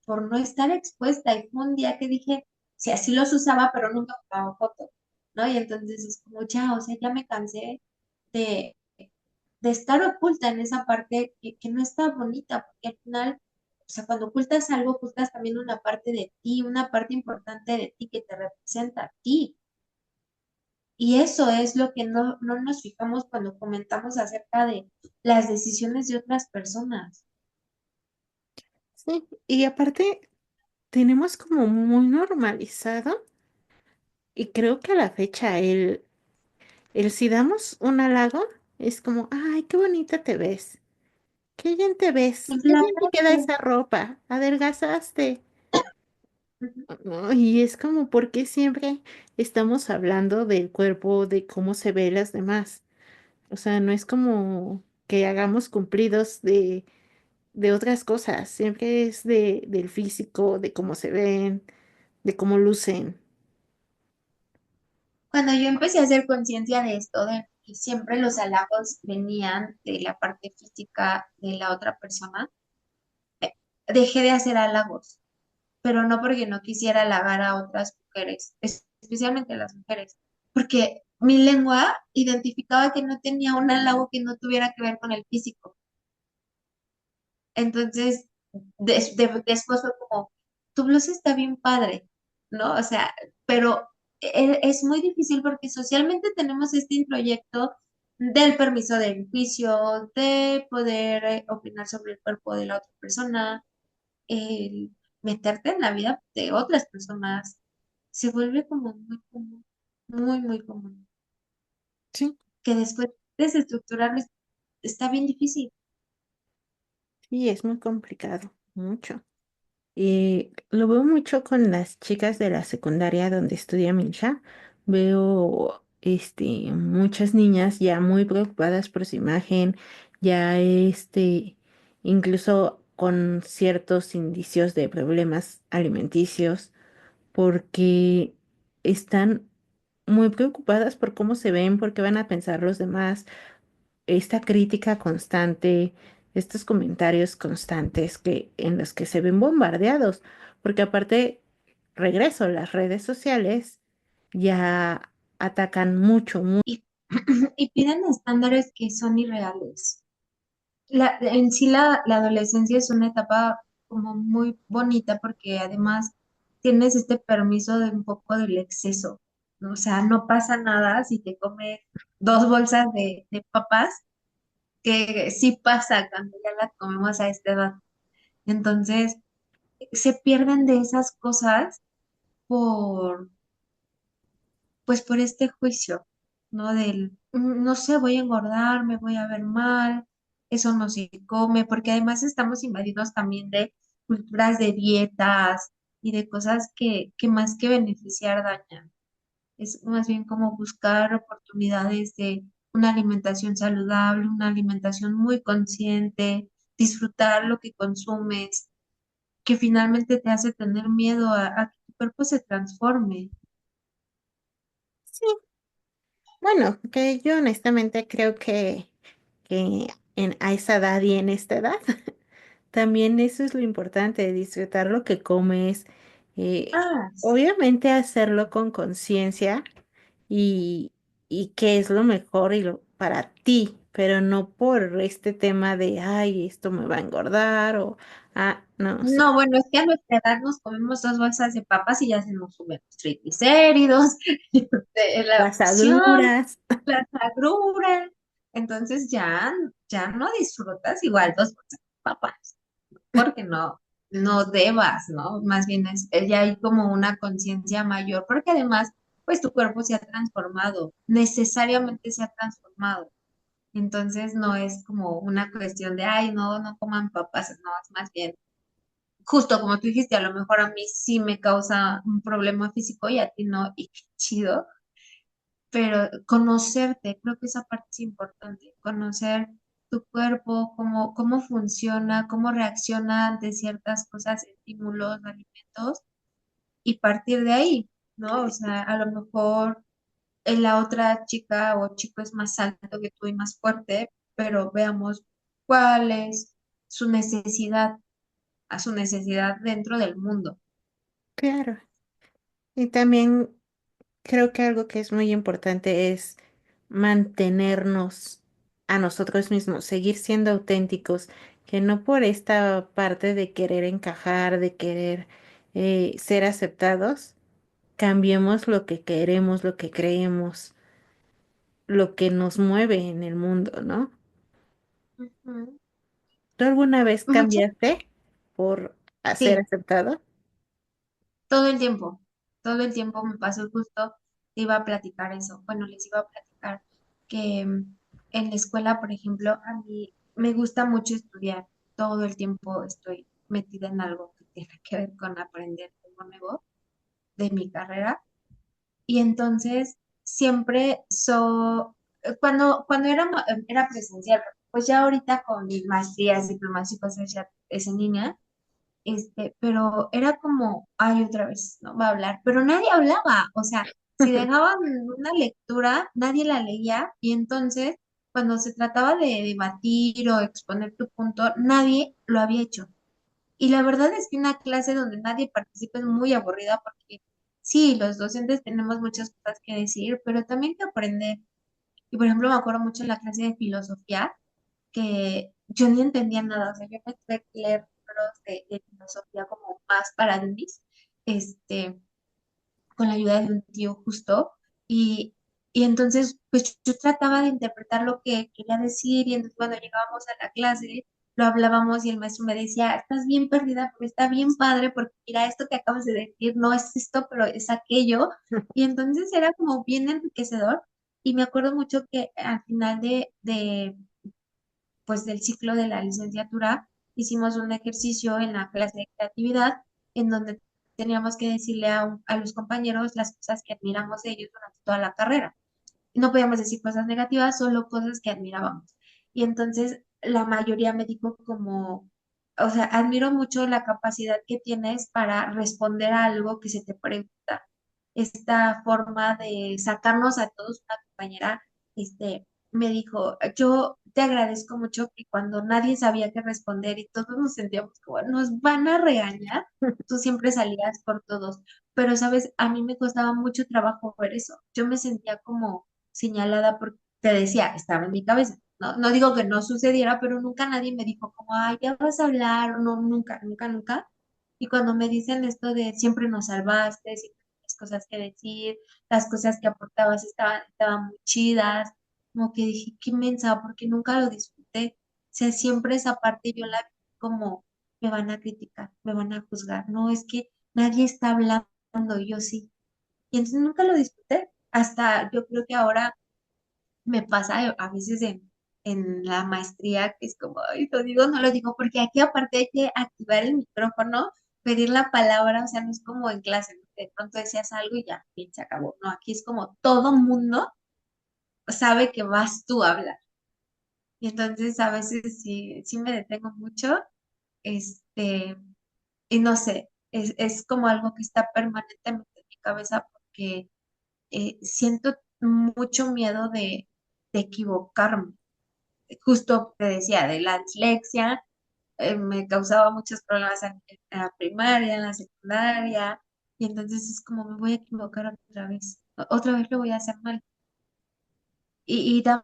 por no estar expuesta. Y fue un día que dije, sí, así los usaba, pero nunca tomaba fotos, ¿no? Y entonces es como, ya, o sea, ya me cansé de, de estar oculta en esa parte que no está bonita, porque al final, o sea, cuando ocultas algo, ocultas también una parte de ti, una parte importante de ti que te representa a ti. Y eso es lo que no nos fijamos cuando comentamos acerca de las decisiones de otras personas. Sí, y aparte tenemos como muy normalizado, y creo que a la fecha el si damos un halago es como, ay, qué bonita te ves, qué bien te ves, qué La bien te queda frase, esa ropa, adelgazaste. ujú. ¿No? Y es como, ¿por qué siempre estamos hablando del cuerpo, de cómo se ve las demás? O sea, no es como que hagamos cumplidos de otras cosas, siempre es del físico, de cómo se ven, de cómo lucen. Cuando yo empecé a hacer conciencia de esto, de que siempre los halagos venían de la parte física de la otra persona, eh, dejé de hacer halagos, pero no porque no quisiera halagar a otras mujeres, especialmente a las mujeres, porque mi lengua identificaba que no tenía un halago que no tuviera que ver con el físico. Entonces, después fue como, tu blusa está bien padre, ¿no? O sea, pero es muy difícil porque socialmente tenemos este introyecto del permiso del juicio, de poder opinar sobre el cuerpo de la otra persona, el meterte en la vida de otras personas, se vuelve como muy común, muy, muy común, Sí, que después desestructurarlo está bien difícil. sí, es muy complicado, mucho. Y lo veo mucho con las chicas de la secundaria donde estudia mi hija. Veo muchas niñas ya muy preocupadas por su imagen, ya incluso con ciertos indicios de problemas alimenticios, porque están muy preocupadas por cómo se ven, por qué van a pensar los demás, esta crítica constante, estos comentarios constantes en los que se ven bombardeados, porque aparte, regreso, las redes sociales ya atacan mucho, Y, y piden estándares que son irreales. En sí la adolescencia es una etapa como muy bonita porque además tienes este permiso de un poco del exceso, ¿no? O sea, no pasa nada si te comes dos bolsas de papas, que sí pasa cuando ya las comemos a esta edad. Entonces, se pierden de esas cosas por, pues por este juicio, ¿no? Del, no sé, voy a engordar, me voy a ver mal, eso no se come, porque además estamos invadidos también de culturas de dietas y de cosas que más que beneficiar dañan. Es más bien como buscar oportunidades de una alimentación saludable, una alimentación muy consciente, disfrutar lo que consumes, que finalmente te hace tener miedo a que tu cuerpo se transforme. sí, bueno, que yo honestamente creo que a esa edad y en esta edad, también eso es lo importante, disfrutar lo que comes, Ah, obviamente hacerlo con conciencia y, y qué es lo mejor para ti, pero no por este tema de, ay, esto me va a engordar o, no, sí, no, bueno, es que a nuestra edad nos comemos dos bolsas de papas y ya se nos suben los triglicéridos, la las presión, agruras. la agrura. Entonces ya no disfrutas igual dos bolsas de papas, porque no debas, ¿no? Más bien ya hay como una conciencia mayor, porque además, pues tu cuerpo se ha transformado, necesariamente se ha transformado. Entonces no es como una cuestión de, ay, no, no coman papas, no, es más bien, justo como tú dijiste, a lo mejor a mí sí me causa un problema físico y a ti no, y qué chido, pero conocerte, creo que esa parte es importante, conocer tu cuerpo, cómo funciona, cómo reacciona ante ciertas cosas, estímulos, alimentos, y partir de ahí, ¿no? O sea, a lo mejor la otra chica o chico es más alto que tú y más fuerte, pero veamos cuál es su necesidad, a su necesidad dentro del mundo. Claro. Y también creo que algo que es muy importante es mantenernos a nosotros mismos, seguir siendo auténticos, que no por esta parte de querer encajar, de querer ser aceptados, cambiemos lo que queremos, lo que creemos, lo que nos mueve en el mundo, ¿no? Ujú. ¿Tú alguna vez Mucho, cambiaste por ser sí, aceptado? todo el tiempo me pasó justo, te iba a platicar eso, bueno, les iba a platicar que en la escuela, por ejemplo, a mí me gusta mucho estudiar, todo el tiempo estoy metida en algo que tiene que ver con aprender algo nuevo de mi carrera. Y entonces siempre cuando era presencial, pues ya ahorita con mis maestrías, diplomas y cosas ya es en línea, pero era como, ay, otra vez, no va a hablar, pero nadie hablaba, o sea, si dejaban una lectura, nadie la leía, y entonces cuando se trataba de debatir o exponer tu punto, nadie lo había hecho. Y la verdad es que una clase donde nadie participa es muy aburrida porque sí, los docentes tenemos muchas cosas que decir, pero también que aprender. Y por ejemplo, me acuerdo mucho en la clase de filosofía que yo ni entendía nada, o sea, yo me tuve que leer libros de filosofía como más para dummies, este, con la ayuda de un tío justo, y, y entonces pues yo trataba de interpretar lo que quería decir, y entonces cuando llegábamos a la clase, lo hablábamos y el maestro me decía, estás bien perdida, pero está bien padre, porque mira, esto que acabas de decir no es esto, pero es aquello, y entonces era como bien enriquecedor, y me acuerdo mucho que al final pues del ciclo de la licenciatura, hicimos un ejercicio en la clase de creatividad en donde teníamos que decirle a los compañeros las cosas que admiramos de ellos durante toda la carrera. No podíamos decir cosas negativas, solo cosas que admirábamos. Y entonces la mayoría me dijo como, o sea, admiro mucho la capacidad que tienes para responder a algo que se te pregunta. Esta forma de sacarnos a todos, una compañera, me dijo, yo te agradezco mucho que cuando nadie sabía qué responder y todos nos sentíamos como, nos van a regañar, tú siempre salías por todos. Pero, sabes, a mí me costaba mucho trabajo ver eso. Yo me sentía como señalada porque te decía, estaba en mi cabeza. No, no digo que no sucediera, pero nunca nadie me dijo como, ay, ya vas a hablar, no, nunca, nunca, nunca. Y cuando me dicen esto de siempre nos salvaste, siempre tienes cosas que decir, las cosas que aportabas estaban muy chidas, como que dije, qué mensa, porque nunca lo disfruté. O sea, siempre esa parte yo la vi como, me van a criticar, me van a juzgar. No, es que nadie está hablando, y yo sí. Y entonces nunca lo disfruté. Hasta yo creo que ahora me pasa a veces en la maestría, que es como, ay, lo digo, no lo digo, porque aquí aparte hay que activar el micrófono, pedir la palabra, o sea, no es como en clase, ¿no? De pronto decías algo y ya, bien, se acabó. No, aquí es como todo mundo sabe que vas tú a hablar. Y entonces a veces sí me detengo mucho, este, y no sé, es como algo que está permanentemente en mi cabeza porque siento mucho miedo de equivocarme. Justo te decía, de la dislexia, me causaba muchos problemas en la primaria, en la secundaria, y entonces es como me voy a equivocar otra vez, otra vez lo voy a hacer mal. Y da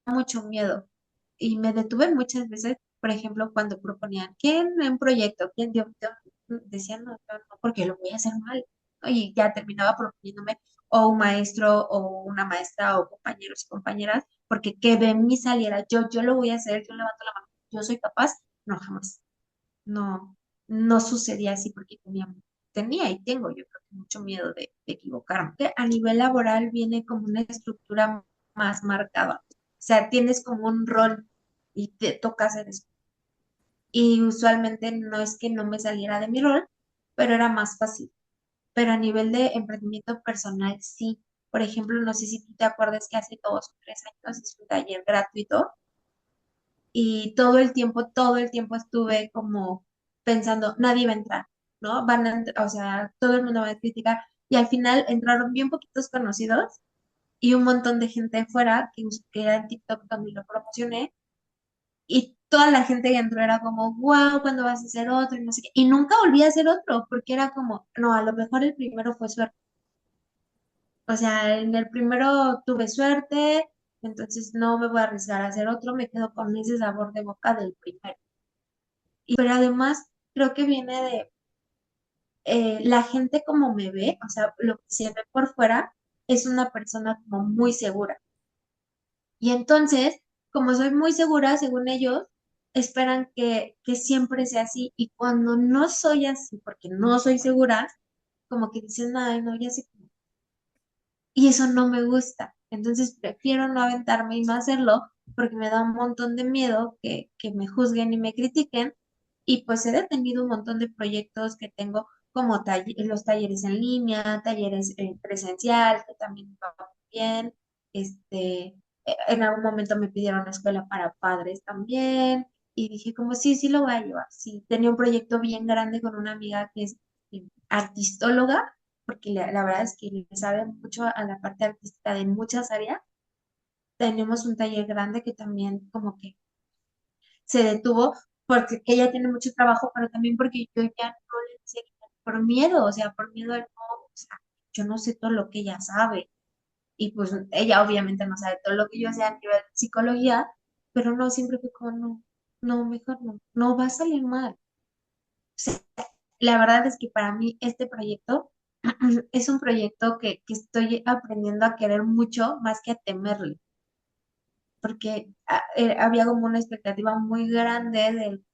mucho miedo. Y me detuve muchas veces, por ejemplo, cuando proponían, ¿quién en un proyecto? ¿Quién dio? Decía, no, yo no, porque lo voy a hacer mal, ¿no? Y ya terminaba proponiéndome o un maestro o una maestra o compañeros y compañeras, porque que de mí saliera, yo lo voy a hacer, yo levanto la mano, yo soy capaz, no, jamás. No, no sucedía así porque tenía y tengo, yo creo que mucho miedo de equivocarme. Que a nivel laboral viene como una estructura más marcada. sea, tienes como un rol y te toca hacer eso. Y usualmente no es que no me saliera de mi rol, pero era más fácil. Pero a nivel de emprendimiento personal, sí. Por ejemplo, no sé si tú te acuerdas que hace 2 o 3 años hice un taller gratuito y todo el tiempo estuve como pensando, nadie va a entrar, ¿no? O sea, todo el mundo va a criticar. Y al final entraron bien poquitos conocidos y un montón de gente fuera que era en TikTok donde lo promocioné. Y toda la gente que entró era como, wow, ¿cuándo vas a hacer otro? Y no sé qué. Y nunca volví a hacer otro, porque era como, no, a lo mejor el primero fue suerte. O sea, en el primero tuve suerte, entonces no me voy a arriesgar a hacer otro, me quedo con ese sabor de boca del primero. Pero además, creo que viene de la gente como me ve, o sea, lo que se ve por fuera es una persona como muy segura. Y entonces, como soy muy segura, según ellos, esperan que siempre sea así. Y cuando no soy así, porque no soy segura, como que dicen, ay, no, ya sé cómo. Y eso no me gusta. Entonces prefiero no aventarme y no hacerlo porque me da un montón de miedo que me juzguen y me critiquen. Y pues he detenido un montón de proyectos que tengo como los talleres en línea, talleres presencial, que también me va muy bien. En algún momento me pidieron una escuela para padres también. Y dije como sí, sí lo voy a llevar. Sí, tenía un proyecto bien grande con una amiga que es artistóloga porque la verdad es que le sabe mucho a la parte artística de muchas áreas. Tenemos un taller grande que también como que se detuvo porque que ella tiene mucho trabajo, pero también porque yo ya no le enseño por miedo, o sea, por miedo al no, o sea, yo no sé todo lo que ella sabe. Y pues ella obviamente no sabe todo lo que yo sé a nivel de psicología, pero no, siempre fue como, no, no, mejor no, no va a salir mal. O sea, la verdad es que para mí este proyecto es un proyecto que estoy aprendiendo a querer mucho más que a temerle, porque había como una expectativa muy grande del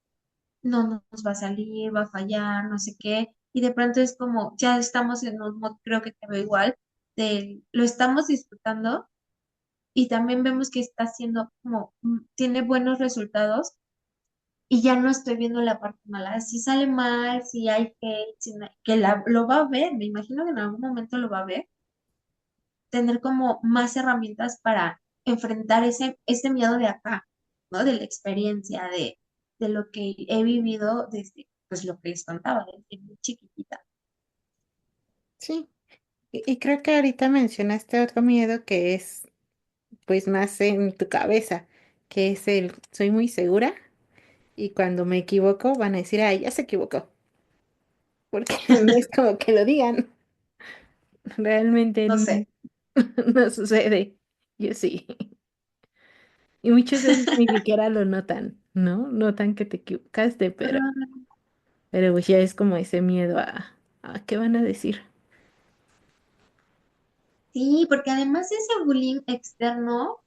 no nos va a salir, va a fallar, no sé qué, y de pronto es como ya estamos en un modo, creo que te veo igual, lo estamos disfrutando y también vemos que está haciendo como, tiene buenos resultados y ya no estoy viendo la parte mala. Si sale mal, si hay hate, que lo va a ver, me imagino que en algún momento lo va a ver, tener como más herramientas para enfrentar ese miedo de acá, ¿no? De la experiencia, de lo que he vivido desde, pues lo que les contaba, desde muy chiquitita. Sí, y creo que ahorita mencionaste otro miedo que es pues más en tu cabeza, que es el soy muy segura y cuando me equivoco van a decir, ay, ya se equivocó, porque no es como que lo digan, realmente No sé. no sucede, yo sí. Y muchas veces ni siquiera lo notan, ¿no? Notan que te equivocaste, Ah, pero pues ya es como ese miedo a ¿qué van a decir? sí, porque además ese bullying externo,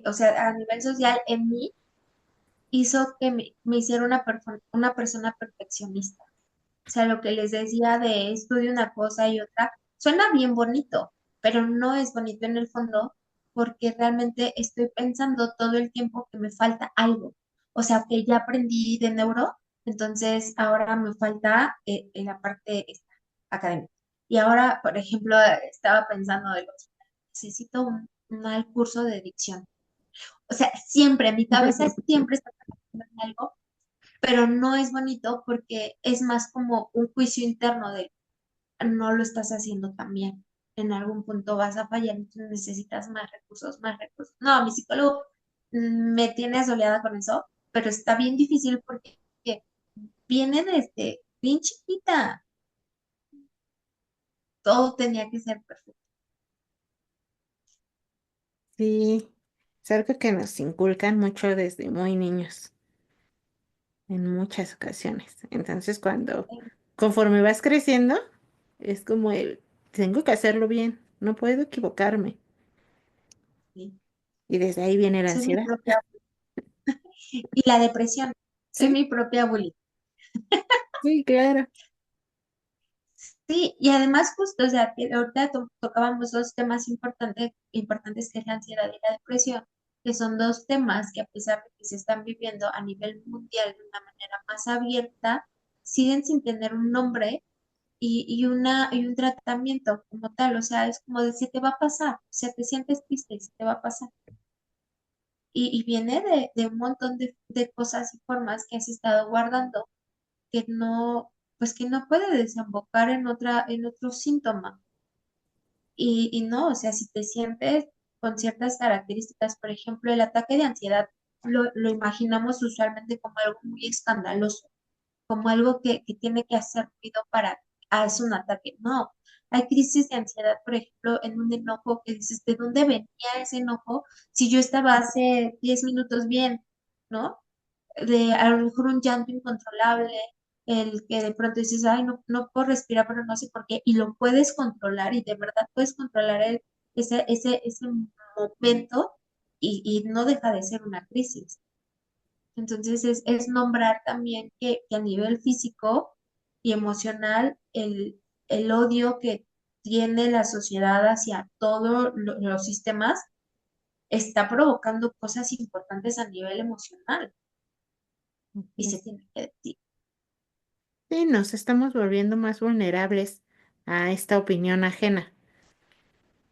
o sea, a nivel social en mí, hizo que me hiciera una persona perfeccionista. O sea, lo que les decía de estudio una cosa y otra, suena bien bonito, pero no es bonito en el fondo porque realmente estoy pensando todo el tiempo que me falta algo. O sea, que ya aprendí de neuro, entonces ahora me falta en la parte esta, académica. Y ahora, por ejemplo, estaba pensando de los, necesito un mal curso de dicción. O sea, siempre, mi cabeza siempre está pensando en algo pero no es bonito porque es más como un juicio interno de no lo estás haciendo tan bien. En algún punto vas a fallar, entonces necesitas más recursos, más recursos. No, mi psicólogo me tiene asoleada con eso, pero está bien difícil porque viene desde bien chiquita. Todo tenía que ser perfecto. Sí, es algo que nos inculcan mucho desde muy niños, en muchas ocasiones. Entonces, conforme vas creciendo, es como tengo que hacerlo bien, no puedo equivocarme. Sí. Y desde ahí viene la Soy mi ansiedad. propia. Y la depresión. Soy Sí, mi propia bully. sí, claro. Sí, y además justo, o sea, que ahorita tocábamos dos temas importantes que es la ansiedad y la depresión. que son dos temas que a pesar de que se están viviendo a nivel mundial de una manera más abierta, siguen sin tener un nombre y un tratamiento como tal. O sea, es como de se te va a pasar, o sea, te sientes triste y se te va a pasar. Y viene de un montón de cosas y formas que has estado guardando que no, pues que no puede desembocar en otro síntoma. Y no, o sea, si te sientes con ciertas características, por ejemplo, el ataque de ansiedad, lo imaginamos usualmente como algo muy escandaloso, como algo que tiene que hacer ruido para, es un ataque. No, hay crisis de ansiedad, por ejemplo, en un enojo que dices, ¿de dónde venía ese enojo si yo estaba hace 10 minutos bien? ¿No? De a lo mejor un llanto incontrolable, el que de pronto dices, ay, no, no puedo respirar, pero no sé por qué, y lo puedes controlar y de verdad puedes controlar ese momento y no deja de ser una crisis. Entonces es nombrar también que a nivel físico y emocional el odio que tiene la sociedad hacia todos los sistemas está provocando cosas importantes a nivel emocional y se tiene que decir. Sí, nos estamos volviendo más vulnerables a esta opinión ajena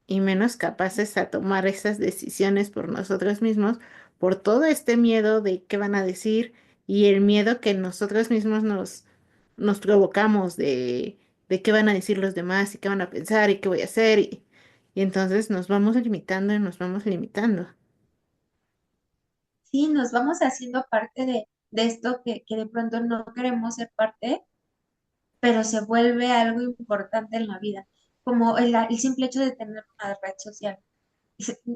y menos capaces a tomar esas decisiones por nosotros mismos, por todo este miedo de qué van a decir y el miedo que nosotros mismos nos provocamos de qué van a decir los demás y qué van a pensar y qué voy a hacer y entonces nos vamos limitando y nos vamos limitando. Sí, nos vamos haciendo parte de esto que de pronto no queremos ser parte, pero se vuelve algo importante en la vida, como el simple hecho de tener una red social.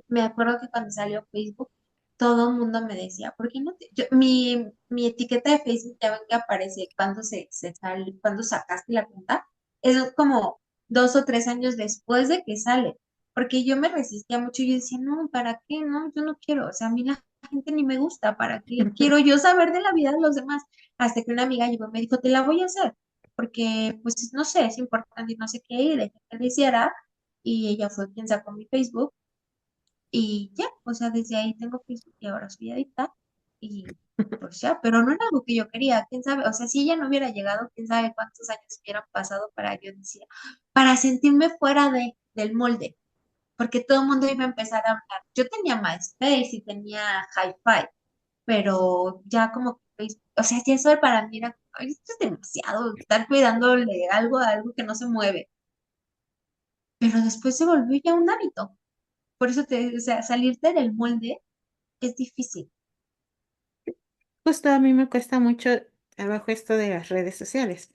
Me acuerdo que cuando salió Facebook, todo el mundo me decía, ¿por qué no te...? Mi etiqueta de Facebook, ya ven que aparece cuando se sale, cuando sacaste la cuenta, es como 2 o 3 años después de que sale, porque yo me resistía mucho y yo decía, no, ¿para qué? No, yo no quiero, o sea, a mí la gente ni me gusta, ¿para qué quiero yo saber de la vida de los demás? Hasta que una amiga llegó y me dijo, te la voy a hacer, porque, pues, no sé, es importante y no sé qué, y dejé que lo hiciera, y ella fue quien sacó mi Facebook y ya, o sea, desde ahí tengo Facebook y ahora soy adicta y pues ya, pero no era algo que yo quería, quién sabe, o sea, si ella no hubiera llegado, quién sabe cuántos años hubieran pasado para yo decir, para sentirme fuera del molde, porque todo el mundo iba a empezar a hablar. Yo tenía MySpace y tenía Hi-Fi, pero ya como que Facebook, o sea, ya eso para mí era, "Ay, esto es demasiado, estar cuidándole algo a algo que no se mueve", pero después se volvió ya un hábito. Por eso o sea, salirte del molde es difícil. Justo a mí me cuesta mucho trabajo esto de las redes sociales.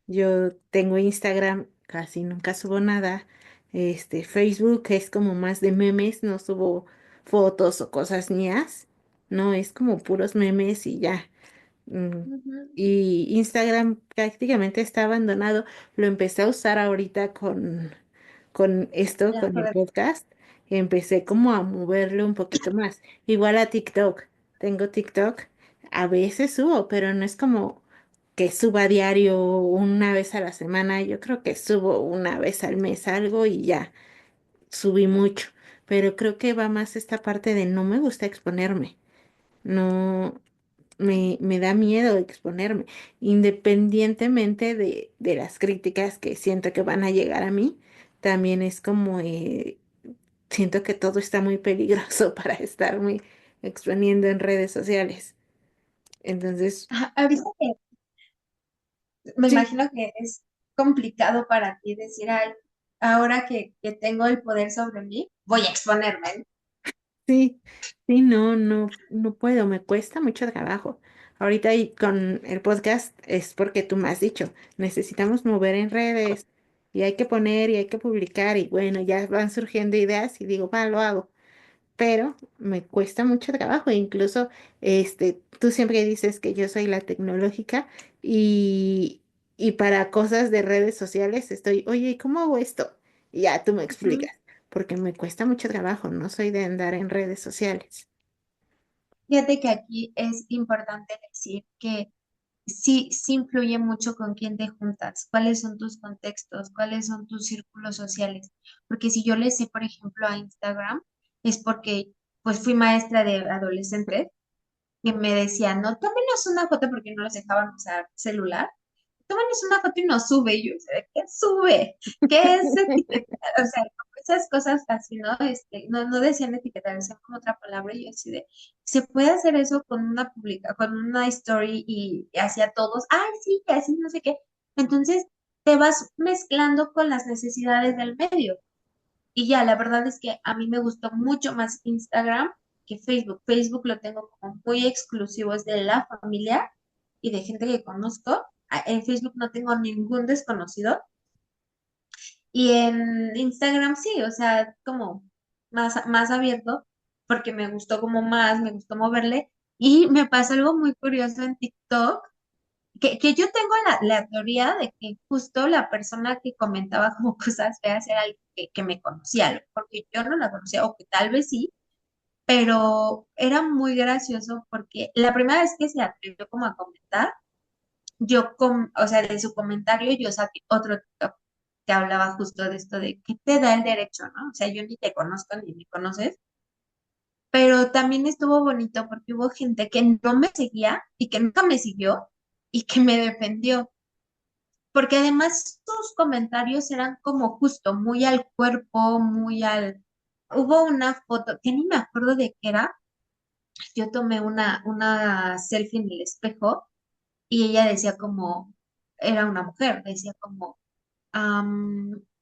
Yo tengo Instagram, casi nunca subo nada. Facebook es como más de memes, no subo fotos o cosas mías. No, es como puros memes y ya. Mm, Ujú. Y Instagram prácticamente está abandonado. Lo empecé a usar ahorita con esto, Las con el redes. podcast. Empecé como a moverle un poquito más. Igual a TikTok. Tengo TikTok. A veces subo, pero no es como que suba diario una vez a la semana. Yo creo que subo una vez al mes algo y ya subí mucho. Pero creo que va más esta parte de no me gusta exponerme. No, me da miedo exponerme, independientemente de las críticas que siento que van a llegar a mí, también es como, siento que todo está muy peligroso para estarme exponiendo en redes sociales. Entonces, Ajá, ahorita que me sí, imagino que es complicado para ti decir, ay, ahora que tengo el poder sobre mí, voy a exponerme. sí, sí, no puedo, me cuesta mucho trabajo. Ahorita y con el podcast es porque tú me has dicho, necesitamos mover en redes y hay que poner y hay que publicar y bueno, ya van surgiendo ideas y digo, va, lo hago. Pero me cuesta mucho trabajo. E incluso, tú siempre dices que yo soy la tecnológica y para cosas de redes sociales estoy, oye, ¿cómo hago esto? Y ya tú me Ujú. explicas, porque me cuesta mucho trabajo, no soy de andar en redes sociales. Fíjate que aquí es importante decir que sí, sí influye mucho con quién te juntas, cuáles son tus contextos, cuáles son tus círculos sociales. Porque si yo le sé, por ejemplo, a Instagram, es porque pues fui maestra de adolescentes que me decían, no, tómenos una foto porque no los dejaban usar celular. Tómenos una foto y nos sube. Y yo, ¿qué sube? ¿Qué es etiquetar? O sea, como esas cosas así, ¿no? No decían etiquetar, decían como otra palabra. Y yo así de, ¿se puede hacer eso con una con una story y hacia todos? Ay, sí, y así, no sé qué. Entonces, te vas mezclando con las necesidades del medio. Y ya, la verdad es que a mí me gustó mucho más Instagram que Facebook. Facebook lo tengo como muy exclusivo, es de la familia y de gente que conozco. En Facebook no tengo ningún desconocido. Y en Instagram sí, o sea, como más abierto, porque me gustó como más, me gustó moverle. Y me pasa algo muy curioso en TikTok, que yo tengo la teoría de que justo la persona que comentaba como cosas feas era alguien que me conocía, porque yo no la conocía, o que tal vez sí, pero era muy gracioso porque la primera vez que se atrevió como a comentar, o sea, de su comentario yo saqué otro TikTok que hablaba justo de esto de qué te da el derecho, ¿no? O sea, yo ni te conozco ni me conoces, pero también estuvo bonito porque hubo gente que no me seguía y que nunca me siguió y que me defendió. Porque además sus comentarios eran como justo muy al cuerpo, muy al... Hubo una foto, que ni me acuerdo de qué era, yo tomé una selfie en el espejo y ella decía como, era una mujer, decía como,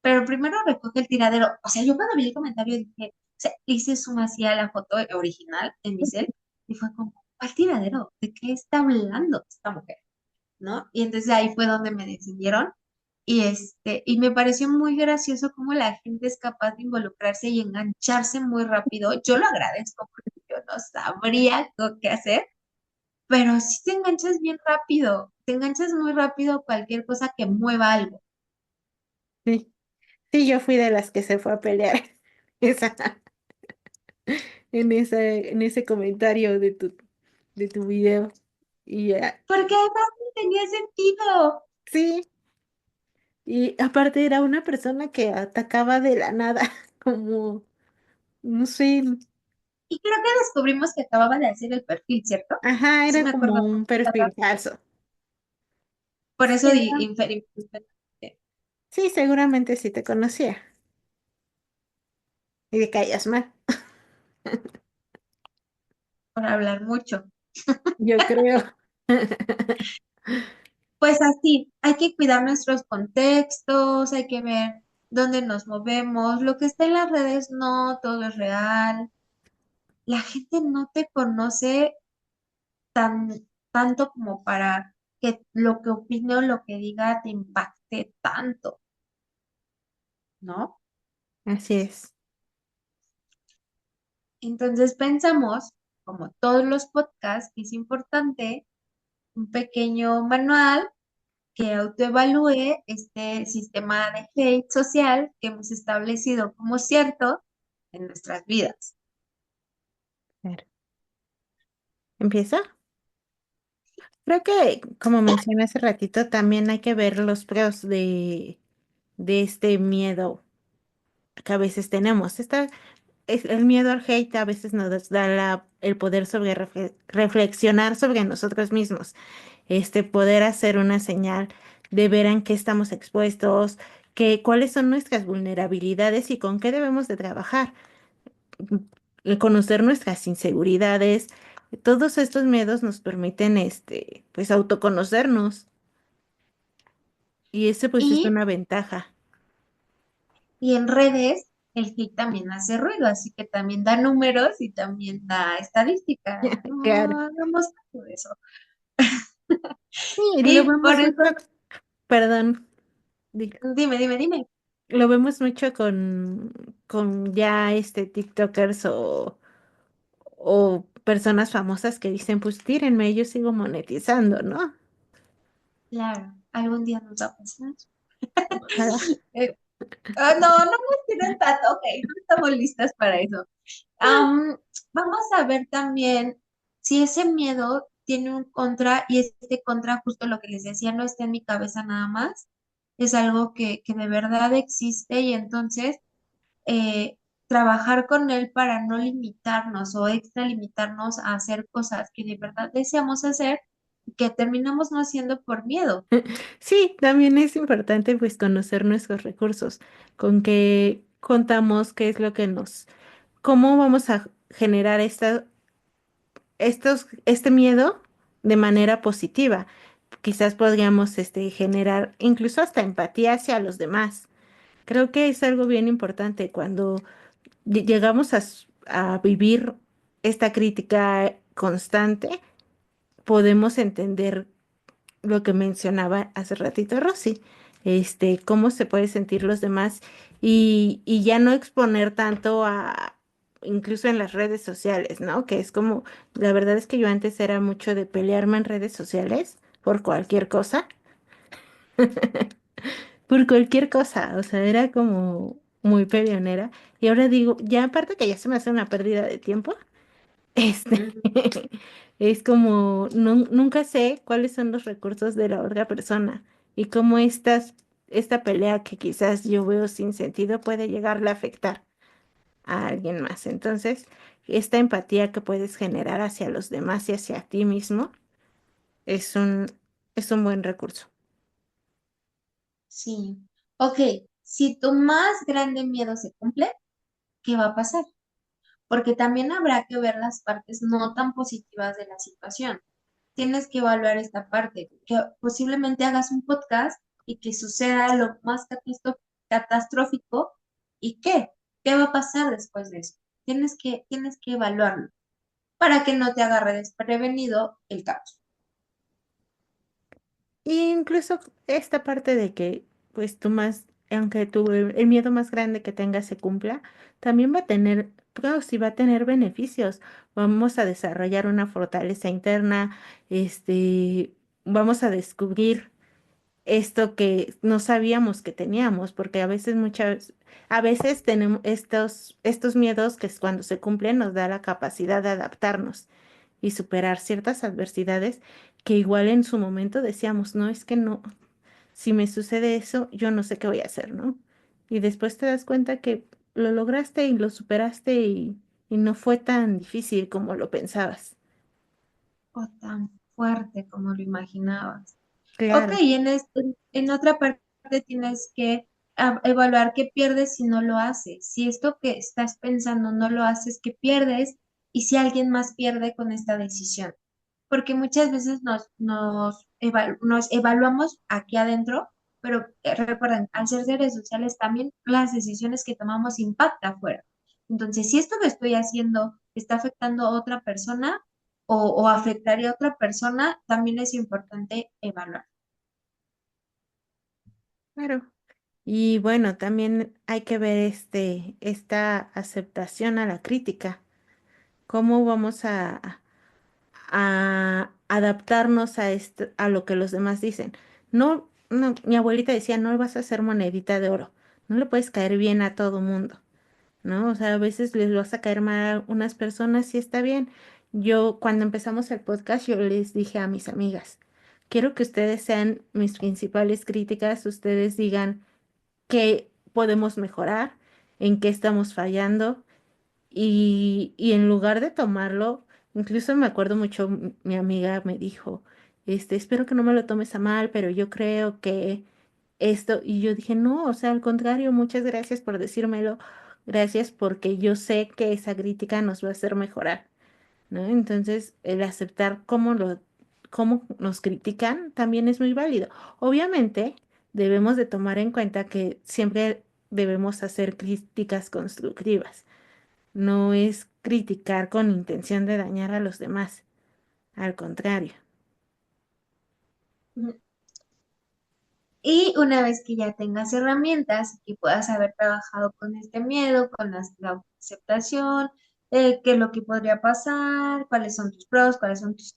pero primero recoge el tiradero. O sea, yo cuando vi el comentario dije, o sea, hice suma hacia la foto original en mi cel y fue como, ¿cuál tiradero? ¿De qué está hablando esta mujer? ¿No? Y entonces ahí fue donde me decidieron y me pareció muy gracioso cómo la gente es capaz de involucrarse y engancharse muy rápido. Yo lo agradezco porque yo no sabría qué hacer, pero sí te enganchas bien rápido, te enganchas muy rápido a cualquier cosa que mueva algo. Sí, sí, yo fui de las que se fue a pelear esa, en ese comentario de tu video. Y Porque además no tenía sentido. sí, y aparte era una persona que atacaba de la nada, como, no sé, Y creo que descubrimos que acababa de hacer el perfil, ¿cierto? ajá, Sí era me como acuerdo. un perfil falso. Por Sí, eso inferí sí, seguramente sí te conocía y le caías mal, por hablar mucho. yo creo. Pues así, hay que cuidar nuestros contextos, hay que ver dónde nos movemos. Lo que está en las redes no todo es real. La gente no te conoce tan tanto como para que lo que opine o lo que diga te impacte tanto, ¿no? Así es. Entonces pensamos, como todos los podcasts, que es importante un pequeño manual que autoevalúe este sistema de hate social que hemos establecido como cierto en nuestras vidas. Claro. ¿Empieza? Creo que, como mencioné hace ratito, también hay que ver los pros de este miedo que a veces tenemos. El miedo al hate a veces nos da el poder sobre reflexionar sobre nosotros mismos, poder hacer una señal de ver en qué estamos expuestos, cuáles son nuestras vulnerabilidades y con qué debemos de trabajar, conocer nuestras inseguridades. Todos estos miedos nos permiten, pues, autoconocernos y ese, pues, es Y, una ventaja. y en redes, el hate también hace ruido, así que también da números y también da estadística. Claro. No hagamos caso de eso. Sí, lo Y por vemos eso, mucho, perdón. dime. Lo vemos mucho con ya TikTokers o personas famosas que dicen, pues tírenme, yo sigo monetizando, ¿no? Claro, algún día nos va a pasar. Ojalá. Eh, no nos tienen tanto, ok, no estamos listas para eso. Vamos a ver también si ese miedo tiene un contra y este contra, justo lo que les decía, no está en mi cabeza nada más, es algo que de verdad existe y entonces trabajar con él para no limitarnos o extralimitarnos a hacer cosas que de verdad deseamos hacer y que terminamos no haciendo por miedo. Sí, también es importante pues conocer nuestros recursos, con qué contamos, qué es lo que cómo vamos a generar este miedo de manera positiva. Quizás podríamos generar incluso hasta empatía hacia los demás. Creo que es algo bien importante cuando llegamos a vivir esta crítica constante, podemos entender lo que mencionaba hace ratito Rosy, cómo se puede sentir los demás y ya no exponer tanto incluso en las redes sociales, ¿no? Que es como, la verdad es que yo antes era mucho de pelearme en redes sociales por cualquier cosa, por cualquier cosa, o sea, era como muy peleonera y ahora digo, ya aparte que ya se me hace una pérdida de tiempo. Este, Ujú. es como, nunca sé cuáles son los recursos de la otra persona y cómo esta pelea que quizás yo veo sin sentido puede llegarle a afectar a alguien más. Entonces, esta empatía que puedes generar hacia los demás y hacia ti mismo es es un buen recurso. Sí. Ok, si tu más grande miedo se cumple, ¿qué va a pasar? Porque también habrá que ver las partes no tan positivas de la situación. Tienes que evaluar esta parte, que posiblemente hagas un podcast y que suceda lo más catastrófico y ¿qué va a pasar después de eso? Tienes que evaluarlo para que no te agarre desprevenido el caos. Y incluso esta parte de que, pues aunque el miedo más grande que tengas se cumpla, también va a tener, pues sí va a tener beneficios. Vamos a desarrollar una fortaleza interna, vamos a descubrir esto que no sabíamos que teníamos, porque a veces tenemos estos miedos que es cuando se cumplen nos da la capacidad de adaptarnos y superar ciertas adversidades que igual en su momento decíamos, no, es que no, si me sucede eso, yo no sé qué voy a hacer, ¿no? Y después te das cuenta que lo lograste y lo superaste y no fue tan difícil como lo pensabas. O tan fuerte como lo imaginabas. Ok, Claro. en otra parte tienes que evaluar qué pierdes si no lo haces. Si esto que estás pensando no lo haces, ¿qué pierdes? Y si alguien más pierde con esta decisión. Porque muchas veces nos evaluamos aquí adentro, pero recuerden, al ser seres sociales también las decisiones que tomamos impactan afuera. Entonces, si esto que estoy haciendo está afectando a otra persona o afectaría a otra persona, también es importante evaluar. Claro. Y bueno, también hay que ver esta aceptación a la crítica. ¿Cómo vamos a adaptarnos a lo que los demás dicen? No, no, mi abuelita decía, no vas a ser monedita de oro. No le puedes caer bien a todo mundo, ¿no? O sea, a veces les vas a caer mal a unas personas y está bien. Yo, cuando empezamos el podcast, yo les dije a mis amigas, quiero que ustedes sean mis principales críticas, ustedes digan qué podemos mejorar, en qué estamos fallando y en lugar de tomarlo, incluso me acuerdo mucho, mi amiga me dijo, espero que no me lo tomes a mal, pero yo creo que esto, y yo dije, no, o sea, al contrario, muchas gracias por decírmelo, gracias porque yo sé que esa crítica nos va a hacer mejorar, ¿no? Entonces, el aceptar cómo nos critican también es muy válido. Obviamente, debemos de tomar en cuenta que siempre debemos hacer críticas constructivas. No es criticar con intención de dañar a los demás. Al contrario. Y una vez que ya tengas herramientas y que puedas haber trabajado con este miedo, con la aceptación, qué es lo que podría pasar, cuáles son tus pros, cuáles son tus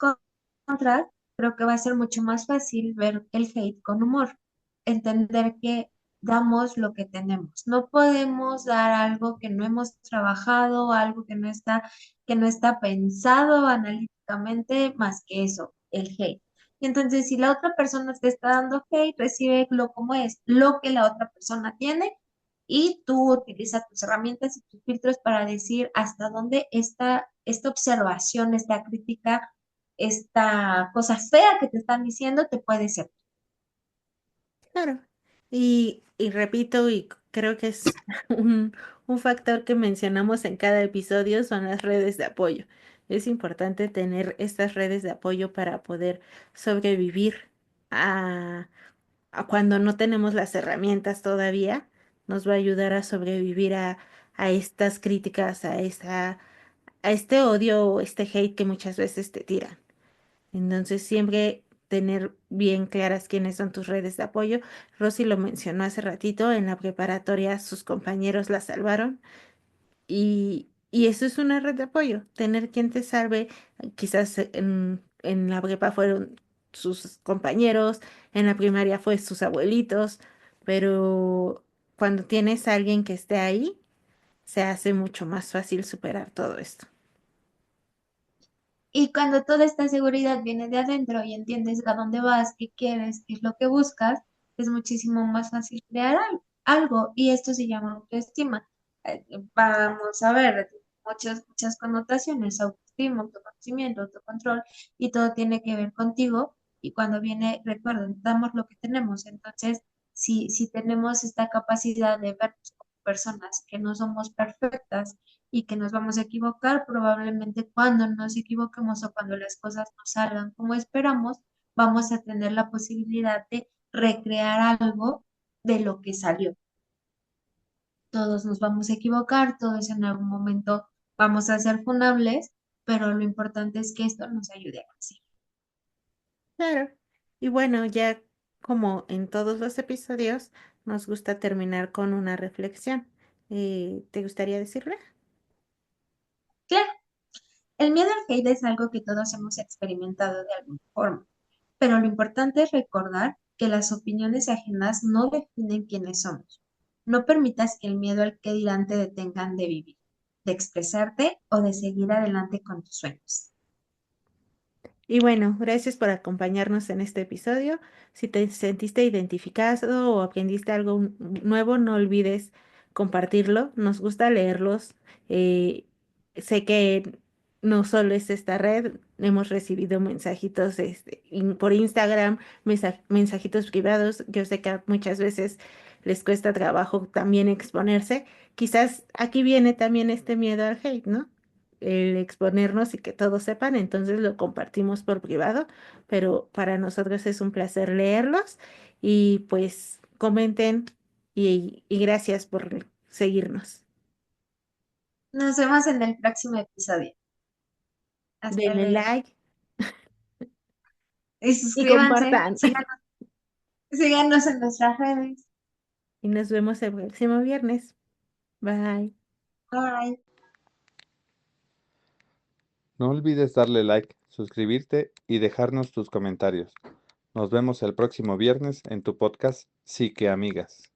contras, creo que va a ser mucho más fácil ver el hate con humor, entender que damos lo que tenemos. No podemos dar algo que no hemos trabajado, algo que no está pensado analíticamente más que eso, el hate. Y entonces, si la otra persona te está dando hate, recibe lo como es, lo que la otra persona tiene y tú utilizas tus herramientas y tus filtros para decir hasta dónde esta observación, esta crítica, esta cosa fea que te están diciendo te puede ser. Claro. Y repito, y creo que es un, un factor que mencionamos en cada episodio, son las redes de apoyo. Es importante tener estas redes de apoyo para poder sobrevivir a cuando no tenemos las herramientas todavía. Nos va a ayudar a sobrevivir a estas críticas, a este odio o este hate que muchas veces te tiran. Entonces, siempre tener bien claras quiénes son tus redes de apoyo. Rosy lo mencionó hace ratito, en la preparatoria sus compañeros la salvaron y eso es una red de apoyo, tener quien te salve. Quizás en la prepa fueron sus compañeros, en la primaria fue sus abuelitos, pero cuando tienes a alguien que esté ahí, se hace mucho más fácil superar todo esto. Y cuando toda esta seguridad viene de adentro y entiendes a dónde vas, qué quieres, qué es lo que buscas, es muchísimo más fácil crear algo. Y esto se llama autoestima. Vamos a ver, muchas connotaciones, autoestima, autoconocimiento, autocontrol, y todo tiene que ver contigo. Y cuando viene, recuerden, damos lo que tenemos. Entonces, si tenemos esta capacidad de vernos como personas que no somos perfectas, y que nos vamos a equivocar, probablemente cuando nos equivoquemos o cuando las cosas no salgan como esperamos, vamos a tener la posibilidad de recrear algo de lo que salió. Todos nos vamos a equivocar, todos en algún momento vamos a ser funables, pero lo importante es que esto nos ayude a crecer. Claro. Y bueno, ya como en todos los episodios, nos gusta terminar con una reflexión. ¿Te gustaría decirla? Claro, el miedo al hate es algo que todos hemos experimentado de alguna forma, pero lo importante es recordar que las opiniones ajenas no definen quiénes somos. No permitas que el miedo al que dirán te detengan de vivir, de expresarte o de seguir adelante con tus sueños. Y bueno, gracias por acompañarnos en este episodio. Si te sentiste identificado o aprendiste algo nuevo, no olvides compartirlo. Nos gusta leerlos. Eh, Sé que no solo es esta red, hemos recibido mensajitos por Instagram, mensajitos privados. Yo sé que muchas veces les cuesta trabajo también exponerse. Quizás aquí viene también este miedo al hate, ¿no? El exponernos y que todos sepan, entonces lo compartimos por privado, pero para nosotros es un placer leerlos y pues comenten y gracias por seguirnos. Nos vemos en el próximo episodio. Hasta Denle luego. like Y y suscríbanse, compartan. síganos en nuestras redes. Y nos vemos el próximo viernes. Bye. Bye. No olvides darle like, suscribirte y dejarnos tus comentarios. Nos vemos el próximo viernes en tu podcast Sí que Amigas.